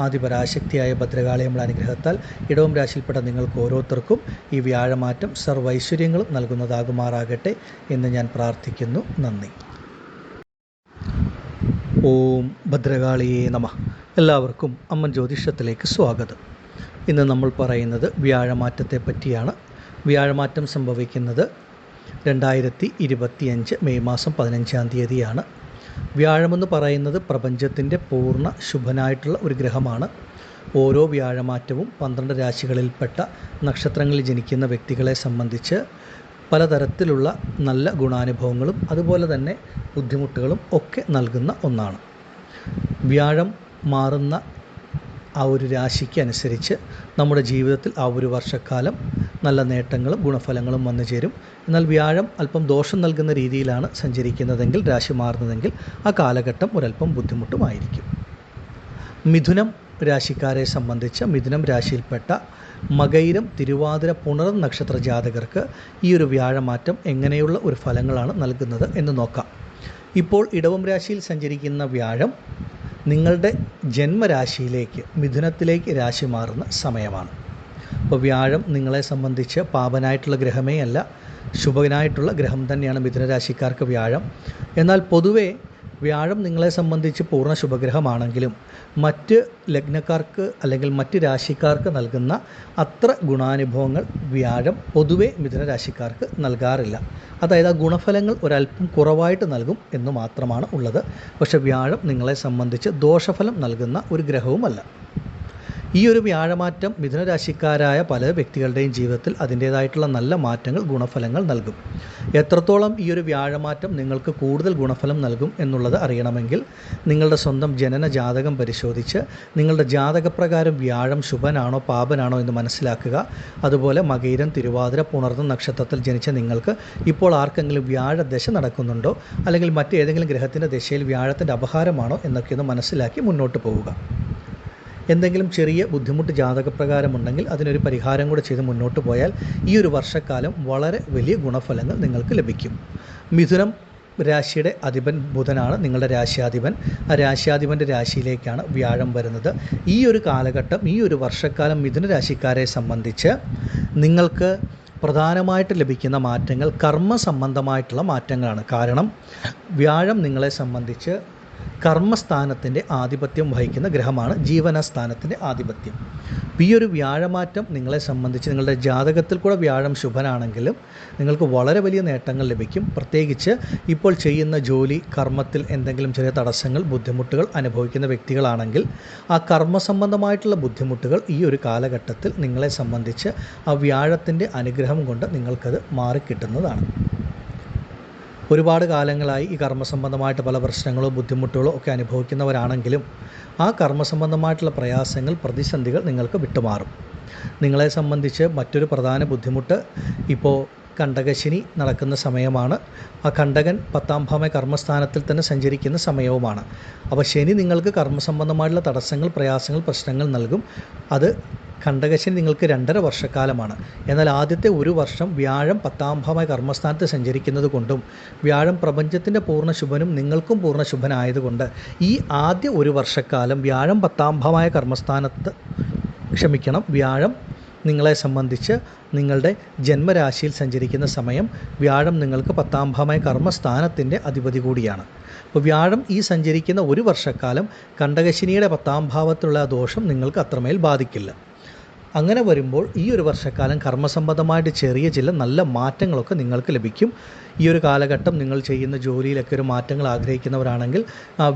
ആദിപരാശക്തിയായ ഭദ്രകാളിയമ്മയുടെ അനുഗ്രഹത്താൽ ഇടവം രാശിയിൽപ്പെട്ട നിങ്ങൾക്ക് ഓരോരുത്തർക്കും ഈ വ്യാഴമാറ്റം സർവൈശ്വര്യങ്ങളും നൽകുന്നതാകുമാറാകട്ടെ എന്ന് ഞാൻ പ്രാർത്ഥിക്കുന്നു. നന്ദി. ഓം ഭദ്രകാളിയേ നമഃ. എല്ലാവർക്കും അമ്മൻ ജ്യോതിഷത്തിലേക്ക് സ്വാഗതം. ഇന്ന് നമ്മൾ പറയുന്നത് വ്യാഴമാറ്റത്തെ പറ്റിയാണ്. വ്യാഴമാറ്റം സംഭവിക്കുന്നത് 2025 മെയ് മാസം 15-ാം തീയതിയാണ്. വ്യാഴമെന്ന് പറയുന്നത് പ്രപഞ്ചത്തിൻ്റെ പൂർണ്ണ ശുഭനായിട്ടുള്ള ഒരു ഗ്രഹമാണ്. ഓരോ വ്യാഴമാറ്റവും 12 രാശികളിൽപ്പെട്ട നക്ഷത്രങ്ങളിൽ ജനിക്കുന്ന വ്യക്തികളെ സംബന്ധിച്ച് പലതരത്തിലുള്ള നല്ല ഗുണാനുഭവങ്ങളും അതുപോലെ തന്നെ ബുദ്ധിമുട്ടുകളും ഒക്കെ നൽകുന്ന ഒന്നാണ്. വ്യാഴം മാറുന്ന ആ ഒരു രാശിക്ക് അനുസരിച്ച് നമ്മുടെ ജീവിതത്തിൽ ആ ഒരു വർഷക്കാലം നല്ല നേട്ടങ്ങളും ഗുണഫലങ്ങളും വന്നു ചേരും. എന്നാൽ വ്യാഴം അല്പം ദോഷം നൽകുന്ന രീതിയിലാണ് സഞ്ചരിക്കുന്നതെങ്കിൽ, രാശി മാറുന്നതെങ്കിൽ ആ കാലഘട്ടം ഒരല്പം ബുദ്ധിമുട്ടുമായിരിക്കും. മിഥുനം രാശിക്കാരെ സംബന്ധിച്ച് മിഥുനം രാശിയിൽപ്പെട്ട മകയിരം, തിരുവാതിര, പുണർ നക്ഷത്ര ജാതകർക്ക് ഈ ഒരു വ്യാഴമാറ്റം എങ്ങനെയുള്ള ഒരു ഫലങ്ങളാണ് നൽകുന്നത് എന്ന് നോക്കാം. ഇപ്പോൾ ഇടവം രാശിയിൽ സഞ്ചരിക്കുന്ന വ്യാഴം നിങ്ങളുടെ ജന്മരാശിയിലേക്ക്, മിഥുനത്തിലേക്ക് രാശി മാറുന്ന സമയമാണ്. അപ്പോൾ വ്യാഴം നിങ്ങളെ സംബന്ധിച്ച് പാപനായിട്ടുള്ള ഗ്രഹമേ അല്ല, ശുഭനായിട്ടുള്ള ഗ്രഹം തന്നെയാണ് മിഥുനരാശിക്കാർക്ക് വ്യാഴം. എന്നാൽ പൊതുവേ വ്യാഴം നിങ്ങളെ സംബന്ധിച്ച് പൂർണ്ണ ശുഭഗ്രഹമാണെങ്കിലും മറ്റ് ലഗ്നക്കാർക്ക് അല്ലെങ്കിൽ മറ്റ് രാശിക്കാർക്ക് നൽകുന്ന അത്ര ഗുണാനുഭവങ്ങൾ വ്യാഴം പൊതുവെ മിഥുനരാശിക്കാർക്ക് നൽകാറില്ല. അതായത് ആ ഗുണഫലങ്ങൾ ഒരല്പം കുറവായിട്ട് നൽകും എന്ന് മാത്രമാണ് ഉള്ളത്. പക്ഷേ വ്യാഴം നിങ്ങളെ സംബന്ധിച്ച് ദോഷഫലം നൽകുന്ന ഒരു ഗ്രഹവുമല്ല. ഈ ഒരു വ്യാഴമാറ്റം മിഥുനരാശിക്കാരായ പല വ്യക്തികളുടെയും ജീവിതത്തിൽ അതിൻ്റേതായിട്ടുള്ള നല്ല മാറ്റങ്ങൾ, ഗുണഫലങ്ങൾ നൽകും. എത്രത്തോളം ഈ ഒരു വ്യാഴമാറ്റം നിങ്ങൾക്ക് കൂടുതൽ ഗുണഫലം നൽകും എന്നുള്ളത് അറിയണമെങ്കിൽ നിങ്ങളുടെ സ്വന്തം ജനന ജാതകം പരിശോധിച്ച് നിങ്ങളുടെ ജാതകപ്രകാരം വ്യാഴം ശുഭനാണോ പാപനാണോ എന്ന് മനസ്സിലാക്കുക. അതുപോലെ മകയിരം, തിരുവാതിര, പുണർന്ന നക്ഷത്രത്തിൽ ജനിച്ച നിങ്ങൾക്ക് ഇപ്പോൾ ആർക്കെങ്കിലും വ്യാഴദശ നടക്കുന്നുണ്ടോ അല്ലെങ്കിൽ മറ്റേതെങ്കിലും ഗ്രഹത്തിൻ്റെ ദശയിൽ വ്യാഴത്തിൻ്റെ അപഹാരമാണോ എന്നൊക്കെ ഒന്ന് മനസ്സിലാക്കി മുന്നോട്ട് പോവുക. എന്തെങ്കിലും ചെറിയ ബുദ്ധിമുട്ട് ജാതകപ്രകാരമുണ്ടെങ്കിൽ അതിനൊരു പരിഹാരം കൂടെ ചെയ്ത് മുന്നോട്ട് പോയാൽ ഈ ഒരു വർഷക്കാലം വളരെ വലിയ ഗുണഫലങ്ങൾ നിങ്ങൾക്ക് ലഭിക്കും. മിഥുനം രാശിയുടെ അധിപൻ ബുധനാണ് നിങ്ങളുടെ രാശ്യാധിപൻ. ആ രാശ്യാധിപൻ്റെ രാശിയിലേക്കാണ് വ്യാഴം വരുന്നത്. ഈ ഒരു കാലഘട്ടം, ഈ ഒരു വർഷക്കാലം മിഥുന രാശിക്കാരെ സംബന്ധിച്ച് നിങ്ങൾക്ക് പ്രധാനമായിട്ട് ലഭിക്കുന്ന മാറ്റങ്ങൾ കർമ്മ സംബന്ധമായിട്ടുള്ള മാറ്റങ്ങളാണ്. കാരണം വ്യാഴം നിങ്ങളെ സംബന്ധിച്ച് കർമ്മസ്ഥാനത്തിൻ്റെ ആധിപത്യം വഹിക്കുന്ന ഗ്രഹമാണ്, ജീവനസ്ഥാനത്തിൻ്റെ ആധിപത്യം. ഈ ഒരു വ്യാഴമാറ്റം നിങ്ങളെ സംബന്ധിച്ച് നിങ്ങളുടെ ജാതകത്തിൽ കൂടെ വ്യാഴം ശുഭനാണെങ്കിലും നിങ്ങൾക്ക് വളരെ വലിയ നേട്ടങ്ങൾ ലഭിക്കും. പ്രത്യേകിച്ച് ഇപ്പോൾ ചെയ്യുന്ന ജോലി, കർമ്മത്തിൽ എന്തെങ്കിലും ചെറിയ തടസ്സങ്ങൾ, ബുദ്ധിമുട്ടുകൾ അനുഭവിക്കുന്ന വ്യക്തികളാണെങ്കിൽ ആ കർമ്മസംബന്ധമായിട്ടുള്ള ബുദ്ധിമുട്ടുകൾ ഈ ഒരു കാലഘട്ടത്തിൽ നിങ്ങളെ സംബന്ധിച്ച് ആ വ്യാഴത്തിൻ്റെ അനുഗ്രഹം കൊണ്ട് നിങ്ങൾക്കത് മാറിക്കിട്ടുന്നതാണ്. ഒരുപാട് കാലങ്ങളായി ഈ കർമ്മസംബന്ധമായിട്ട് പല പ്രശ്നങ്ങളോ ബുദ്ധിമുട്ടുകളോ ഒക്കെ അനുഭവിക്കുന്നവരാണെങ്കിലും ആ കർമ്മസംബന്ധമായിട്ടുള്ള പ്രയാസങ്ങൾ, പ്രതിസന്ധികൾ നിങ്ങൾക്ക് വിട്ടുമാറും. നിങ്ങളെ സംബന്ധിച്ച് മറ്റൊരു പ്രധാന ബുദ്ധിമുട്ട് ഇപ്പോൾ കണ്ടകശനി നടക്കുന്ന സമയമാണ്. ആ കണ്ടകൻ 10ാം ഭാവമായ കർമ്മസ്ഥാനത്തിൽ തന്നെ സഞ്ചരിക്കുന്ന സമയവുമാണ്. അപ്പോൾ ശനി നിങ്ങൾക്ക് കർമ്മസംബന്ധമായിട്ടുള്ള തടസ്സങ്ങൾ, പ്രയാസങ്ങൾ, പ്രശ്നങ്ങൾ നൽകും. അത് കണ്ടകശനി നിങ്ങൾക്ക് 2.5 വർഷക്കാലമാണ്. എന്നാൽ ആദ്യത്തെ ഒരു വർഷം വ്യാഴം 10ാം ഭാവമായ കർമ്മസ്ഥാനത്ത് സഞ്ചരിക്കുന്നത് കൊണ്ടും വ്യാഴം പ്രപഞ്ചത്തിൻ്റെ പൂർണ്ണ ശുഭനും നിങ്ങൾക്കും പൂർണ്ണ ശുഭനായതുകൊണ്ട് ഈ ആദ്യ ഒരു വർഷക്കാലം വ്യാഴം 10ാം ഭാവമായ കർമ്മസ്ഥാനത്ത് വ്യാഴം നിങ്ങളെ സംബന്ധിച്ച് നിങ്ങളുടെ ജന്മരാശിയിൽ സഞ്ചരിക്കുന്ന സമയം വ്യാഴം നിങ്ങൾക്ക് 10ാം ഭാവമായ കർമ്മസ്ഥാനത്തിൻ്റെ അധിപതി കൂടിയാണ്. അപ്പോൾ വ്യാഴം ഈ സഞ്ചരിക്കുന്ന ഒരു വർഷക്കാലം കണ്ടകശനിയുടെ 10ാം ഭാവത്തിലുള്ള ദോഷം നിങ്ങൾക്ക് അത്രമേൽ ബാധിക്കില്ല. അങ്ങനെ വരുമ്പോൾ ഈ ഒരു വർഷക്കാലം കർമ്മസംബന്ധമായിട്ട് ചെറിയ ചില നല്ല മാറ്റങ്ങളൊക്കെ നിങ്ങൾക്ക് ലഭിക്കും. ഈ ഒരു കാലഘട്ടം നിങ്ങൾ ചെയ്യുന്ന ജോലിയിലൊക്കെ ഒരു മാറ്റങ്ങൾ ആഗ്രഹിക്കുന്നവരാണെങ്കിൽ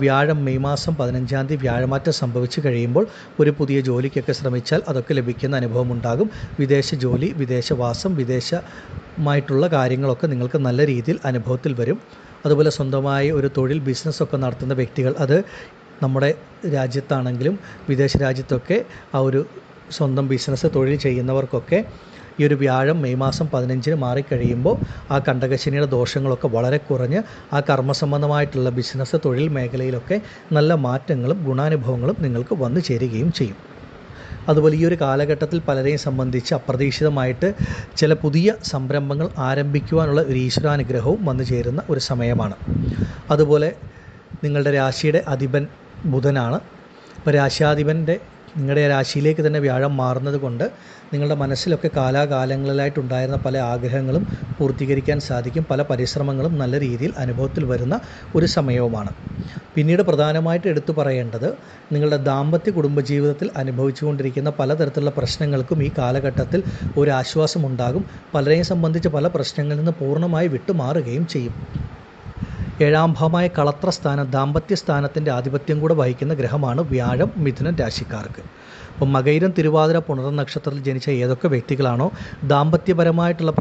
വ്യാഴം മെയ് മാസം 15-ാം തീയതി വ്യാഴമാറ്റം സംഭവിച്ചു കഴിയുമ്പോൾ ഒരു പുതിയ ജോലിക്കൊക്കെ ശ്രമിച്ചാൽ അതൊക്കെ ലഭിക്കുന്ന അനുഭവം ഉണ്ടാകും. വിദേശ ജോലി, വിദേശവാസം, വിദേശമായിട്ടുള്ള കാര്യങ്ങളൊക്കെ നിങ്ങൾക്ക് നല്ല രീതിയിൽ അനുഭവത്തിൽ വരും. അതുപോലെ സ്വന്തമായി ഒരു തൊഴിൽ ബിസിനസ്സൊക്കെ നടത്തുന്ന വ്യക്തികൾ, അത് നമ്മുടെ രാജ്യത്താണെങ്കിലും വിദേശ രാജ്യത്തൊക്കെ ആ ഒരു സ്വന്തം ബിസിനസ് തൊഴിൽ ചെയ്യുന്നവർക്കൊക്കെ ഈ ഒരു വ്യാഴം മെയ് മാസം 15-ന് മാറിക്കഴിയുമ്പോൾ ആ കണ്ടകശനിയുടെ ദോഷങ്ങളൊക്കെ വളരെ കുറഞ്ഞ് ആ കർമ്മസംബന്ധമായിട്ടുള്ള ബിസിനസ് തൊഴിൽ മേഖലയിലൊക്കെ നല്ല മാറ്റങ്ങളും ഗുണാനുഭവങ്ങളും നിങ്ങൾക്ക് വന്നു ചേരുകയും ചെയ്യും. അതുപോലെ ഈ ഒരു കാലഘട്ടത്തിൽ പലരെയും സംബന്ധിച്ച് അപ്രതീക്ഷിതമായിട്ട് ചില പുതിയ സംരംഭങ്ങൾ ആരംഭിക്കുവാനുള്ള ഒരു ഈശ്വരാനുഗ്രഹവും വന്നു ചേരുന്ന ഒരു സമയമാണ്. അതുപോലെ നിങ്ങളുടെ രാശിയുടെ അധിപൻ ബുധനാണ്. അപ്പോൾ രാശ്യാധിപൻ്റെ നിങ്ങളുടെ രാശിയിലേക്ക് തന്നെ വ്യാഴം മാറുന്നത് കൊണ്ട് നിങ്ങളുടെ മനസ്സിലൊക്കെ കാലാകാലങ്ങളിലായിട്ടുണ്ടായിരുന്ന പല ആഗ്രഹങ്ങളും പൂർത്തീകരിക്കാൻ സാധിക്കും. പല പരിശ്രമങ്ങളും നല്ല രീതിയിൽ അനുഭവത്തിൽ വരുന്ന ഒരു സമയവുമാണ്. പിന്നീട് പ്രധാനമായിട്ട് എടുത്തു പറയേണ്ടത്, നിങ്ങളുടെ ദാമ്പത്യ കുടുംബജീവിതത്തിൽ അനുഭവിച്ചുകൊണ്ടിരിക്കുന്ന പലതരത്തിലുള്ള പ്രശ്നങ്ങൾക്കും ഈ കാലഘട്ടത്തിൽ ഒരു ആശ്വാസമുണ്ടാകും. പലരെയും സംബന്ധിച്ച് പല പ്രശ്നങ്ങളിൽ നിന്ന് പൂർണ്ണമായി വിട്ടുമാറുകയും ചെയ്യും. 7-ാം ഭാവമായ കളത്ര സ്ഥാനം, ദാമ്പത്യ സ്ഥാനത്തിൻ്റെ ആധിപത്യം കൂടെ വഹിക്കുന്ന ഗ്രഹമാണ് വ്യാഴം മിഥുനം രാശിക്കാർക്ക്. അപ്പം മകയിരം, തിരുവാതിര, പുണർന്ന നക്ഷത്രത്തിൽ ജനിച്ച ഏതൊക്കെ വ്യക്തികളാണോ ദാമ്പത്യപരമായിട്ടുള്ള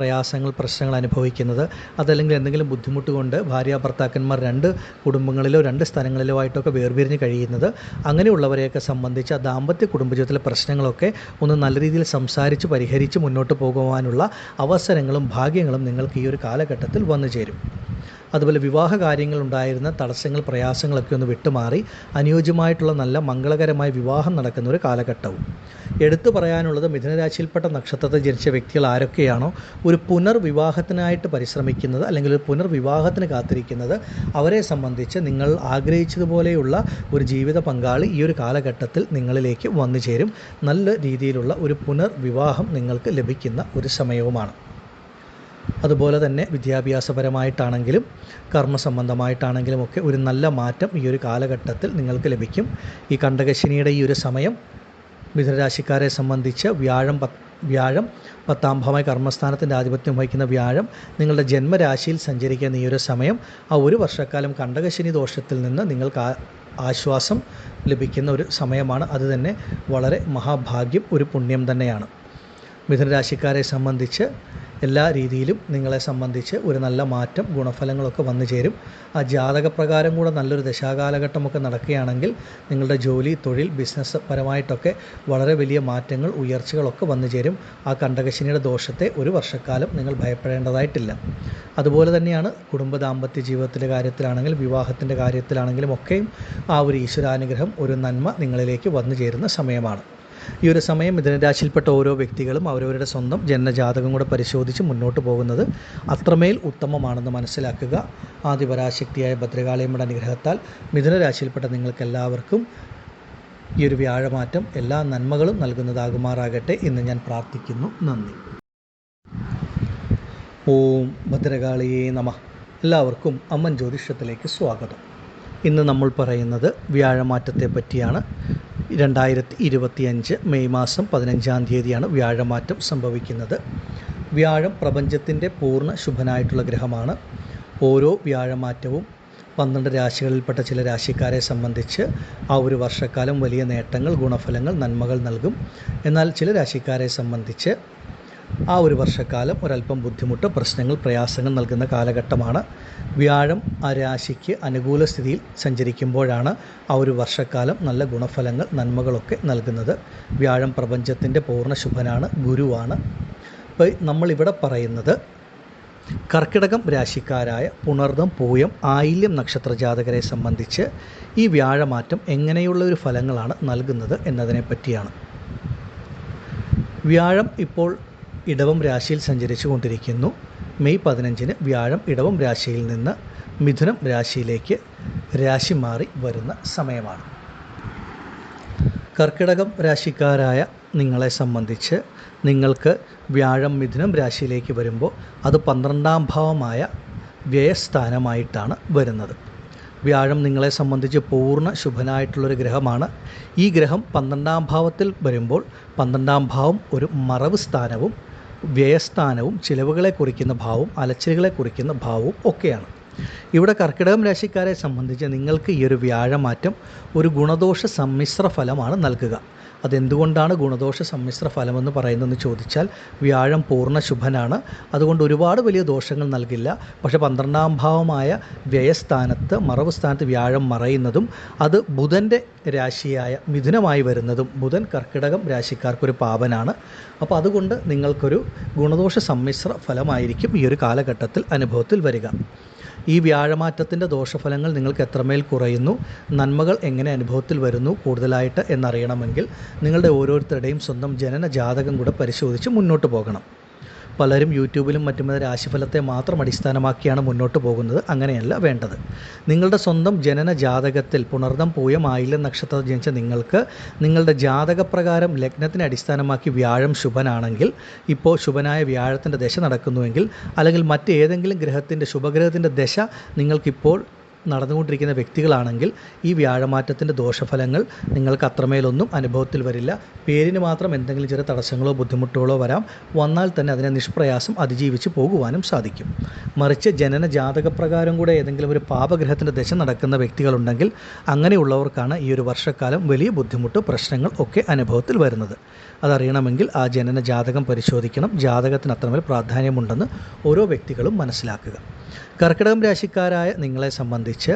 പ്രശ്നങ്ങൾ അനുഭവിക്കുന്നത്, അതല്ലെങ്കിൽ എന്തെങ്കിലും ബുദ്ധിമുട്ട് കൊണ്ട് ഭാര്യ ഭർത്താക്കന്മാർ 2 കുടുംബങ്ങളിലോ 2 സ്ഥലങ്ങളിലോ ആയിട്ടൊക്കെ വേർപിരിഞ്ഞ് കഴിയുന്നത്, അങ്ങനെയുള്ളവരെയൊക്കെ സംബന്ധിച്ച് ആ ദാമ്പത്യ കുടുംബജീവിതത്തിലെ പ്രശ്നങ്ങളൊക്കെ ഒന്ന് നല്ല രീതിയിൽ സംസാരിച്ച് പരിഹരിച്ച് മുന്നോട്ട് പോകുവാനുള്ള അവസരങ്ങളും ഭാഗ്യങ്ങളും നിങ്ങൾക്ക് ഈ ഒരു കാലഘട്ടത്തിൽ വന്നു ചേരും. അതുപോലെ വിവാഹ കാര്യങ്ങളുണ്ടായിരുന്ന തടസ്സങ്ങൾ, പ്രയാസങ്ങളൊക്കെ ഒന്ന് വിട്ടുമാറി അനുയോജ്യമായിട്ടുള്ള നല്ല മംഗളകരമായ വിവാഹം നടക്കുന്ന ഒരു കാലഘട്ടവും. എടുത്തു പറയാനുള്ളത്, മിഥുനരാശിയിൽപ്പെട്ട നക്ഷത്രത്തിൽ ജനിച്ച വ്യക്തികൾ ആരൊക്കെയാണോ ഒരു പുനർവിവാഹത്തിനായിട്ട് പരിശ്രമിക്കുന്നത് അല്ലെങ്കിൽ ഒരു പുനർവിവാഹത്തിന് കാത്തിരിക്കുന്നത്, അവരെ സംബന്ധിച്ച് നിങ്ങൾ ആഗ്രഹിച്ചതുപോലെയുള്ള ഒരു ജീവിത പങ്കാളി ഈ ഒരു കാലഘട്ടത്തിൽ നിങ്ങളിലേക്ക് വന്നു ചേരും. നല്ല രീതിയിലുള്ള ഒരു പുനർവിവാഹം നിങ്ങൾക്ക് ലഭിക്കുന്ന ഒരു സമയവുമാണ്. അതുപോലെ തന്നെ വിദ്യാഭ്യാസപരമായിട്ടാണെങ്കിലും കർമ്മസംബന്ധമായിട്ടാണെങ്കിലും ഒക്കെ ഒരു നല്ല മാറ്റം ഈ ഒരു കാലഘട്ടത്തിൽ നിങ്ങൾക്ക് ലഭിക്കും. ഈ കണ്ടകശനിയുടെ ഈ ഒരു സമയം മിഥുനരാശിക്കാരെ സംബന്ധിച്ച് വ്യാഴം 10-ാം ഭാവമായ കർമ്മസ്ഥാനത്തിൻ്റെ ആധിപത്യം വഹിക്കുന്ന വ്യാഴം നിങ്ങളുടെ ജന്മരാശിയിൽ സഞ്ചരിക്കുന്ന ഈ ഒരു സമയം ആ ഒരു വർഷക്കാലം കണ്ടകശനി ദോഷത്തിൽ നിന്ന് നിങ്ങൾക്ക് ആശ്വാസം ലഭിക്കുന്ന ഒരു സമയമാണ്. അത് തന്നെ വളരെ മഹാഭാഗ്യം, ഒരു പുണ്യം തന്നെയാണ്. മിഥുനരാശിക്കാരെ സംബന്ധിച്ച് എല്ലാ രീതിയിലും നിങ്ങളെ സംബന്ധിച്ച് ഒരു നല്ല മാറ്റം, ഗുണഫലങ്ങളൊക്കെ വന്നു ചേരും. ആ ജാതകപ്രകാരം കൂടെ നല്ലൊരു ദശാകാലഘട്ടമൊക്കെ നടക്കുകയാണെങ്കിൽ നിങ്ങളുടെ ജോലി, തൊഴിൽ, ബിസിനസ് പരമായിട്ടൊക്കെ വളരെ വലിയ മാറ്റങ്ങൾ, ഉയർച്ചകളൊക്കെ വന്നു ചേരും. ആ കണ്ടകശനിയുടെ ദോഷത്തെ ഒരു വർഷക്കാലം നിങ്ങൾ ഭയപ്പെടേണ്ടതായിട്ടില്ല. അതുപോലെ തന്നെയാണ് കുടുംബ ദാമ്പത്യ ജീവിതത്തിൻ്റെ കാര്യത്തിലാണെങ്കിലും വിവാഹത്തിൻ്റെ കാര്യത്തിലാണെങ്കിലും ഒക്കെയും ആ ഒരു ഈശ്വരാനുഗ്രഹം, ഒരു നന്മ നിങ്ങളിലേക്ക് വന്നു ചേരുന്ന സമയമാണ്. ഈ ഒരു സമയം മിഥുനരാശിയിൽപ്പെട്ട ഓരോ വ്യക്തികളും അവരവരുടെ സ്വന്തം ജന്മജാതകം കൂടെ പരിശോധിച്ച് മുന്നോട്ട് പോകുന്നത് അത്രമേൽ ഉത്തമമാണെന്ന് മനസ്സിലാക്കുക. ആദിപരാശക്തിയായ ഭദ്രകാളിയമ്മയുടെ അനുഗ്രഹത്താൽ മിഥുനരാശിയിൽപ്പെട്ട നിങ്ങൾക്കെല്ലാവർക്കും ഈ ഒരു വ്യാഴമാറ്റം എല്ലാ നന്മകളും നൽകുന്നതാകുമാറാകട്ടെ എന്ന് ഞാൻ പ്രാർത്ഥിക്കുന്നു. നന്ദി. ഓം ഭദ്രകാളിയേ നമഃ. എല്ലാവർക്കും അമ്മൻ ജ്യോതിഷത്തിലേക്ക് സ്വാഗതം. ഇന്ന് നമ്മൾ പറയുന്നത് വ്യാഴമാറ്റത്തെ പറ്റിയാണ്. 2025 മെയ് മാസം 15-ാം തീയതിയാണ് വ്യാഴമാറ്റം സംഭവിക്കുന്നത്. വ്യാഴം പ്രപഞ്ചത്തിൻ്റെ പൂർണ്ണ ശുഭനായിട്ടുള്ള ഗ്രഹമാണ്. ഓരോ വ്യാഴമാറ്റവും 12 രാശികളിൽപ്പെട്ട ചില രാശിക്കാരെ സംബന്ധിച്ച് ആ ഒരു വർഷക്കാലം വലിയ നേട്ടങ്ങൾ, ഗുണഫലങ്ങൾ, നന്മകൾ നൽകും. എന്നാൽ ചില രാശിക്കാരെ സംബന്ധിച്ച് ആ ഒരു വർഷക്കാലം ഒരല്പം ബുദ്ധിമുട്ട്, പ്രശ്നങ്ങൾ, പ്രയാസങ്ങൾ നൽകുന്ന കാലഘട്ടമാണ്. വ്യാഴം ആ രാശിക്ക് അനുകൂല സ്ഥിതിയിൽ സഞ്ചരിക്കുമ്പോഴാണ് ആ ഒരു വർഷക്കാലം നല്ല ഗുണഫലങ്ങൾ, നന്മകളൊക്കെ നൽകുന്നത്. വ്യാഴം പ്രപഞ്ചത്തിൻ്റെ പൂർണ്ണ ശുഭനാണ്, ഗുരുവാണ്. അപ്പോൾ നമ്മളിവിടെ പറയുന്നത് കർക്കിടകം രാശിക്കാരായ പുണർദം, പൂയം, ആയില്യം നക്ഷത്ര ജാതകരെ സംബന്ധിച്ച് ഈ വ്യാഴമാറ്റം എങ്ങനെയുള്ള ഒരു ഫലങ്ങളാണ് നൽകുന്നത് എന്നതിനെ പറ്റിയാണ്. വ്യാഴം ഇപ്പോൾ ഇടവം രാശിയിൽ സഞ്ചരിച്ചു കൊണ്ടിരിക്കുന്നു. മെയ് 15-ന് വ്യാഴം ഇടവം രാശിയിൽ നിന്ന് മിഥുനം രാശിയിലേക്ക് രാശി മാറി വരുന്ന സമയമാണ്. കർക്കിടകം രാശിക്കാരായ നിങ്ങളെ സംബന്ധിച്ച് നിങ്ങൾക്ക് വ്യാഴം മിഥുനം രാശിയിലേക്ക് വരുമ്പോൾ അത് 12-ാം ഭാവമായ വ്യയസ്ഥാനമായിട്ടാണ് വരുന്നത്. വ്യാഴം നിങ്ങളെ സംബന്ധിച്ച് പൂർണ്ണ ശുഭനായിട്ടുള്ളൊരു ഗ്രഹമാണ്. ഈ ഗ്രഹം 12-ാം ഭാവത്തിൽ വരുമ്പോൾ 12-ാം ഭാവം ഒരു മറവ് സ്ഥാനവും വ്യയസ്ഥാനവും ചിലവുകളെ കുറിക്കുന്ന ഭാവവും അലച്ചിലുകളെ കുറിക്കുന്ന ഭാവവും ഒക്കെയാണ്. ഇവിടെ കർക്കിടകം രാശിക്കാരെ സംബന്ധിച്ച് നിങ്ങൾക്ക് ഈ ഒരു വ്യാഴമാറ്റം ഒരു ഗുണദോഷ സമ്മിശ്ര ഫലമാണ് നൽകുക. അതെന്തുകൊണ്ടാണ് ഗുണദോഷ സമ്മിശ്ര ഫലമെന്ന് പറയുന്നതെന്ന് ചോദിച്ചാൽ, വ്യാഴം പൂർണ്ണ ശുഭനാണ്, അതുകൊണ്ട് ഒരുപാട് വലിയ ദോഷങ്ങൾ നൽകില്ല. പക്ഷേ 12-ാം ഭാവമായ വ്യയസ്ഥാനത്ത് മറവ് സ്ഥാനത്ത് വ്യാഴം മറയുന്നതും അത് ബുധൻ്റെ രാശിയായ മിഥുനമായി വരുന്നതും, ബുധൻ കർക്കിടകം രാശിക്കാർക്കൊരു പാപനാണ്. അപ്പോൾ അതുകൊണ്ട് നിങ്ങൾക്കൊരു ഗുണദോഷ സമ്മിശ്ര ഫലമായിരിക്കും ഈ ഒരു കാലഘട്ടത്തിൽ അനുഭവത്തിൽ വരിക. ഈ വ്യാഴമാറ്റത്തിൻ്റെ ദോഷഫലങ്ങൾ നിങ്ങൾക്ക് എത്രമേൽ കുറയുന്നു, നന്മകൾ എങ്ങനെ അനുഭവത്തിൽ വരുന്നു കൂടുതലായിട്ട് എന്നറിയണമെങ്കിൽ നിങ്ങളുടെ ഓരോരുത്തരുടെയും സ്വന്തം ജനന ജാതകം കൂടെ പരിശോധിച്ച് മുന്നോട്ട് പോകണം. പലരും യൂട്യൂബിലും മറ്റും രാശിഫലത്തെ മാത്രം അടിസ്ഥാനമാക്കിയാണ് മുന്നോട്ട് പോകുന്നത്. അങ്ങനെയല്ല വേണ്ടത്. നിങ്ങളുടെ സ്വന്തം ജനന ജാതകത്തിൽ പുണർദം പൂയം ആയില്യം നക്ഷത്രത്തിൽ ജനിച്ച നിങ്ങൾക്ക് നിങ്ങളുടെ ജാതകപ്രകാരം ലഗ്നത്തിനെ അടിസ്ഥാനമാക്കി വ്യാഴം ശുഭനാണെങ്കിൽ, ഇപ്പോൾ ശുഭനായ വ്യാഴത്തിൻ്റെ ദശ നടക്കുന്നുവെങ്കിൽ, അല്ലെങ്കിൽ മറ്റേതെങ്കിലും ഗ്രഹത്തിൻ്റെ ശുഭഗ്രഹത്തിൻ്റെ ദശ നിങ്ങൾക്കിപ്പോൾ നടന്നുകൊണ്ടിരിക്കുന്ന വ്യക്തികളാണെങ്കിൽ ഈ വ്യാഴമാറ്റത്തിൻ്റെ ദോഷഫലങ്ങൾ നിങ്ങൾക്ക് അത്രമേലൊന്നും അനുഭവത്തിൽ വരില്ല. പേരിന് മാത്രം എന്തെങ്കിലും ചെറിയ തടസ്സങ്ങളോ ബുദ്ധിമുട്ടുകളോ വന്നാൽ തന്നെ അതിനെ നിഷ്പ്രയാസം അതിജീവിച്ച് പോകുവാനും സാധിക്കും. മറിച്ച് ജനന ജാതകപ്രകാരം കൂടെ ഏതെങ്കിലും ഒരു പാപഗ്രഹത്തിൻ്റെ ദശ നടക്കുന്ന വ്യക്തികളുണ്ടെങ്കിൽ അങ്ങനെയുള്ളവർക്കാണ് ഈ ഒരു വർഷക്കാലം വലിയ ബുദ്ധിമുട്ട് പ്രശ്നങ്ങൾ ഒക്കെ അനുഭവത്തിൽ വരുന്നത്. അതറിയണമെങ്കിൽ ആ ജനന ജാതകം പരിശോധിക്കണം. ജാതകത്തിന് അത്രമേൽ പ്രാധാന്യമുണ്ടെന്ന് ഓരോ വ്യക്തികളും മനസ്സിലാക്കുക. കർക്കിടകം രാശിക്കാരായ നിങ്ങളെ സംബന്ധിച്ച്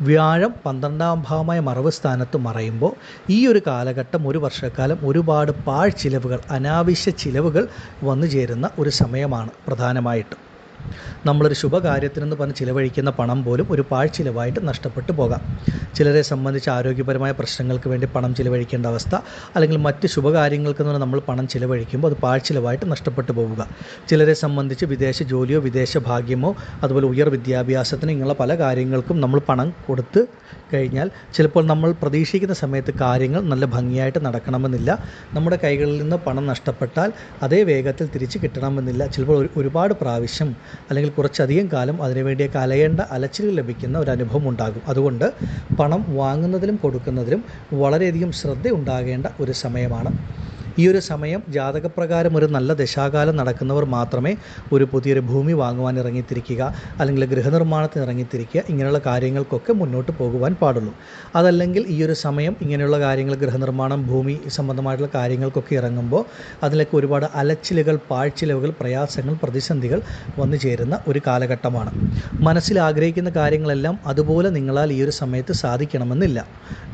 വ്യാഴം 12-ാം ഭാവമായ മറവ് സ്ഥാനത്ത് മറയുമ്പോൾ ഈ ഒരു കാലഘട്ടം, ഒരു വർഷക്കാലം ഒരുപാട് പാഴ്ചിലവുകൾ, അനാവശ്യ ചിലവുകൾ വന്നു ചേരുന്ന ഒരു സമയമാണ്. പ്രധാനമായിട്ടും നമ്മളൊരു ശുഭകാര്യത്തിനെന്ന് പറഞ്ഞ് ചിലവഴിക്കുന്ന പണം പോലും ഒരു പാഴ്ചിലവായിട്ട് നഷ്ടപ്പെട്ടു പോകാം. ചിലരെ സംബന്ധിച്ച് ആരോഗ്യപരമായ പ്രശ്നങ്ങൾക്ക് വേണ്ടി പണം ചിലവഴിക്കേണ്ട അവസ്ഥ, അല്ലെങ്കിൽ മറ്റ് ശുഭകാര്യങ്ങൾക്ക് നമ്മൾ പണം ചിലവഴിക്കുമ്പോൾ അത് പാഴ്ചിലവായിട്ട് നഷ്ടപ്പെട്ടു പോവുക. ചിലരെ സംബന്ധിച്ച് വിദേശ ജോലിയോ വിദേശ ഭാഗ്യമോ അതുപോലെ ഉയർ വിദ്യാഭ്യാസത്തിന് ഇങ്ങനെയുള്ള പല കാര്യങ്ങൾക്കും നമ്മൾ പണം കൊടുത്ത് കഴിഞ്ഞാൽ ചിലപ്പോൾ നമ്മൾ പ്രതീക്ഷിക്കുന്ന സമയത്ത് കാര്യങ്ങൾ നല്ല ഭംഗിയായിട്ട് നടക്കണമെന്നില്ല. നമ്മുടെ കൈകളിൽ നിന്ന് പണം നഷ്ടപ്പെട്ടാൽ അതേ വേഗത്തിൽ തിരിച്ച് കിട്ടണമെന്നില്ല. ചിലപ്പോൾ ഒരുപാട് പ്രാവശ്യം അല്ലെങ്കിൽ കുറച്ചധികം കാലം അതിനുവേണ്ടിയൊക്കെ അലയേണ്ട അലച്ചിലുകൾ ലഭിക്കുന്ന ഒരു അനുഭവം ഉണ്ടാകും. അതുകൊണ്ട് പണം വാങ്ങുന്നതിലും കൊടുക്കുന്നതിലും വളരെയധികം ശ്രദ്ധ ഉണ്ടാകേണ്ട ഒരു സമയമാണ്. ഈ ഒരു സമയം ജാതകപ്രകാരം ഒരു നല്ല ദശാകാലം നടക്കുന്നവർ മാത്രമേ ഒരു പുതിയൊരു ഭൂമി വാങ്ങുവാൻ ഇറങ്ങിത്തിരിക്കുക, അല്ലെങ്കിൽ ഗൃഹനിർമ്മാണത്തിന് ഇറങ്ങിത്തിരിക്കുക, ഇങ്ങനെയുള്ള കാര്യങ്ങൾക്കൊക്കെ മുന്നോട്ട് പോകുവാൻ പാടുള്ളൂ. അതല്ലെങ്കിൽ ഈ ഒരു സമയം ഇങ്ങനെയുള്ള കാര്യങ്ങൾ, ഗൃഹനിർമ്മാണം, ഭൂമി സംബന്ധമായിട്ടുള്ള കാര്യങ്ങൾക്കൊക്കെ ഇറങ്ങുമ്പോൾ അതിലൊക്കെ ഒരുപാട് അലച്ചിലുകൾ, പാഴ്ചിലവുകൾ, പ്രയാസങ്ങൾ, പ്രതിസന്ധികൾ വന്നു ചേരുന്ന ഒരു കാലഘട്ടമാണ്. മനസ്സിൽ ആഗ്രഹിക്കുന്ന കാര്യങ്ങളെല്ലാം അതുപോലെ നിങ്ങളാൽ ഈ ഒരു സമയത്ത് സാധിക്കണമെന്നില്ല.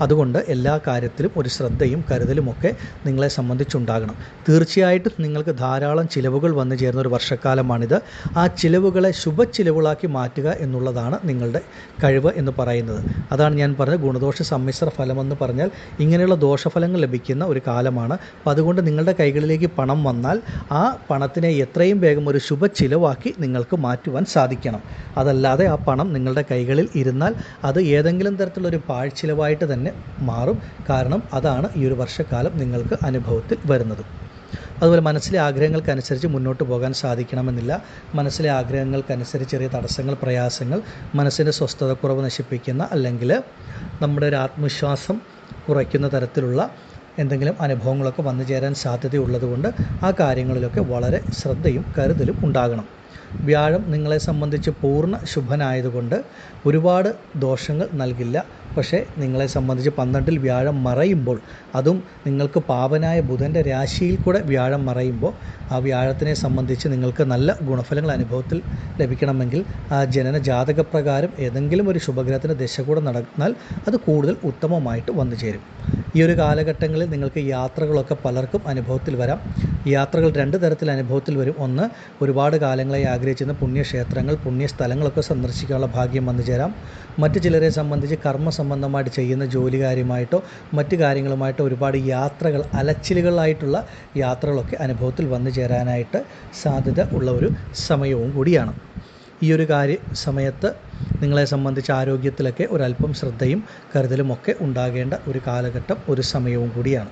അതുകൊണ്ട് എല്ലാ കാര്യത്തിലും ഒരു ശ്രദ്ധയും കരുതലുമൊക്കെ നിങ്ങളെ സംബന്ധിച്ചുണ്ടാകണം. തീർച്ചയായിട്ടും നിങ്ങൾക്ക് ധാരാളം ചിലവുകൾ വന്നു ചേരുന്ന ഒരു വർഷക്കാലമാണിത്. ആ ചിലവുകളെ ശുഭച്ചിലവുകളാക്കി മാറ്റുക എന്നുള്ളതാണ് നിങ്ങളുടെ കഴിവ് എന്ന് പറയുന്നത്. അതാണ് ഞാൻ പറഞ്ഞ ഗുണദോഷ സമ്മിശ്ര ഫലമെന്ന് പറഞ്ഞാൽ ഇങ്ങനെയുള്ള ദോഷഫലങ്ങൾ ലഭിക്കുന്ന ഒരു കാലമാണ്. അപ്പോൾ അതുകൊണ്ട് നിങ്ങളുടെ കൈകളിലേക്ക് പണം വന്നാൽ ആ പണത്തിനെ എത്രയും വേഗം ഒരു ശുഭച്ചിലവാക്കി നിങ്ങൾക്ക് മാറ്റുവാൻ സാധിക്കണം. അതല്ലാതെ ആ പണം നിങ്ങളുടെ കൈകളിൽ ഇരുന്നാൽ അത് ഏതെങ്കിലും തരത്തിലുള്ളൊരു പാഴ്ചിലവായിട്ട് തന്നെ മാറും. കാരണം അതാണ് ഈ ഒരു വർഷക്കാലം നിങ്ങൾക്ക് അനുഭവത്തിൽ വരുന്നത്. അതുപോലെ മനസ്സിലെ ആഗ്രഹങ്ങൾക്കനുസരിച്ച് മുന്നോട്ട് പോകാൻ സാധിക്കണമെന്നില്ല. മനസ്സിലെ ആഗ്രഹങ്ങൾക്കനുസരിച്ച് ചെറിയ തടസ്സങ്ങൾ, പ്രയാസങ്ങൾ, മനസ്സിൻ്റെ സ്വസ്ഥതക്കുറവ് നശിപ്പിക്കുന്ന, അല്ലെങ്കിൽ നമ്മുടെ ഒരു ആത്മവിശ്വാസം കുറയ്ക്കുന്ന തരത്തിലുള്ള എന്തെങ്കിലും അനുഭവങ്ങളൊക്കെ വന്നു ചേരാൻ സാധ്യതയുള്ളതുകൊണ്ട് ആ കാര്യങ്ങളിലൊക്കെ വളരെ ശ്രദ്ധയും കരുതലും ഉണ്ടാകണം. വ്യാഴം നിങ്ങളെ സംബന്ധിച്ച് പൂർണ്ണ ശുഭനായതുകൊണ്ട് ഒരുപാട് ദോഷങ്ങൾ നൽകില്ല. പക്ഷേ നിങ്ങളെ സംബന്ധിച്ച് 12-ൽ വ്യാഴം മറയുമ്പോൾ, അതും നിങ്ങൾക്ക് പാപനായ ബുധൻ്റെ രാശിയിൽ കൂടെ വ്യാഴം മറയുമ്പോൾ, ആ വ്യാഴത്തിനെ സംബന്ധിച്ച് നിങ്ങൾക്ക് നല്ല ഗുണഫലങ്ങൾ അനുഭവത്തിൽ ലഭിക്കണമെങ്കിൽ ആ ജനന ജാതകപ്രകാരം ഏതെങ്കിലും ഒരു ശുഭഗ്രഹത്തിൻ്റെ ദശ കൂടെ നടന്നാൽ അത് കൂടുതൽ ഉത്തമമായിട്ട് വന്നു ചേരും. ഈ ഒരു കാലഘട്ടങ്ങളിൽ നിങ്ങൾക്ക് യാത്രകളൊക്കെ പലർക്കും അനുഭവത്തിൽ വരാം. യാത്രകൾ 2 തരത്തിൽ അനുഭവത്തിൽ വരും. ഒന്ന്, ഒരുപാട് കാലങ്ങളായി ആഗ്രഹിച്ചിരുന്ന പുണ്യക്ഷേത്രങ്ങൾ, പുണ്യസ്ഥലങ്ങളൊക്കെ സന്ദർശിക്കാനുള്ള ഭാഗ്യം വന്നു ചേരാം. മറ്റു ചിലരെ സംബന്ധിച്ച് കർമ്മ സംബന്ധമായിട്ട് ചെയ്യുന്ന ജോലി കാര്യമായിട്ടോ മറ്റു കാര്യങ്ങളുമായിട്ടോ ഒരുപാട് യാത്രകൾ, അലച്ചിലുകളായിട്ടുള്ള യാത്രകളൊക്കെ അനുഭവത്തിൽ വന്നു ചേരാനായിട്ട് സാധ്യത ഉള്ള ഒരു സമയവും കൂടിയാണ്. ഈ ഒരു സമയത്ത് നിങ്ങളെ സംബന്ധിച്ച് ആരോഗ്യത്തിലൊക്കെ ഒരല്പം ശ്രദ്ധയും കരുതലുമൊക്കെ ഉണ്ടാകേണ്ട ഒരു കാലഘട്ടം, ഒരു സമയവും കൂടിയാണ്.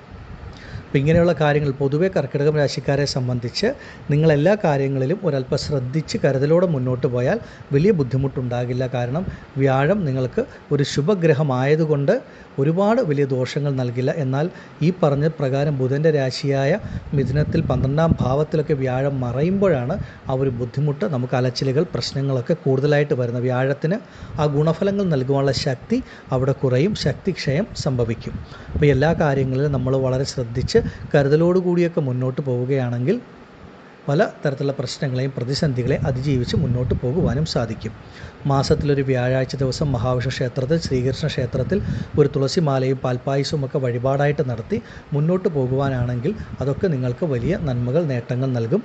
അപ്പോൾ ഇങ്ങനെയുള്ള കാര്യങ്ങൾ പൊതുവെ കർക്കിടകം രാശിക്കാരെ സംബന്ധിച്ച് നിങ്ങളെല്ലാ കാര്യങ്ങളിലും ഒരല്പം ശ്രദ്ധിച്ച് കരുതലോടെ മുന്നോട്ട് പോയാൽ വലിയ ബുദ്ധിമുട്ടുണ്ടാകില്ല. കാരണം വ്യാഴം നിങ്ങൾക്ക് ഒരു ശുഭഗ്രഹമായതുകൊണ്ട് ഒരുപാട് വലിയ ദോഷങ്ങൾ നൽകില്ല. എന്നാൽ ഈ പറഞ്ഞ പ്രകാരം ബുധൻ്റെ രാശിയായ മിഥുനത്തിൽ 12ാം ഭാവത്തിലൊക്കെ വ്യാഴം മറയുമ്പോഴാണ് ആ ഒരു ബുദ്ധിമുട്ട്, നമുക്ക് അലച്ചിലുകൾ, പ്രശ്നങ്ങളൊക്കെ കൂടുതലായിട്ട് വരുന്നത്. വ്യാഴത്തിന് ആ ഗുണഫലങ്ങൾ നൽകുവാനുള്ള ശക്തി അവിടെ കുറയും, ശക്തിക്ഷയം സംഭവിക്കും. അപ്പോൾ എല്ലാ കാര്യങ്ങളിലും നമ്മൾ വളരെ ശ്രദ്ധിച്ച് കരുതലോടുകൂടിയൊക്കെ മുന്നോട്ട് പോവുകയാണെങ്കിൽ പല തരത്തിലുള്ള പ്രശ്നങ്ങളെയും പ്രതിസന്ധികളെയും അതിജീവിച്ച് മുന്നോട്ട് പോകുവാനും സാധിക്കും. മാസത്തിലൊരു വ്യാഴാഴ്ച ദിവസം മഹാവിഷ്ണു ക്ഷേത്രത്തിൽ, ശ്രീകൃഷ്ണ ക്ഷേത്രത്തിൽ ഒരു തുളസിമാലയും പാൽപ്പായസവും ഒക്കെ വഴിപാടായിട്ട് നടത്തി മുന്നോട്ട് പോകുവാനാണെങ്കിൽ അതൊക്കെ നിങ്ങൾക്ക് വലിയ നന്മകൾ, നേട്ടങ്ങൾ നൽകും.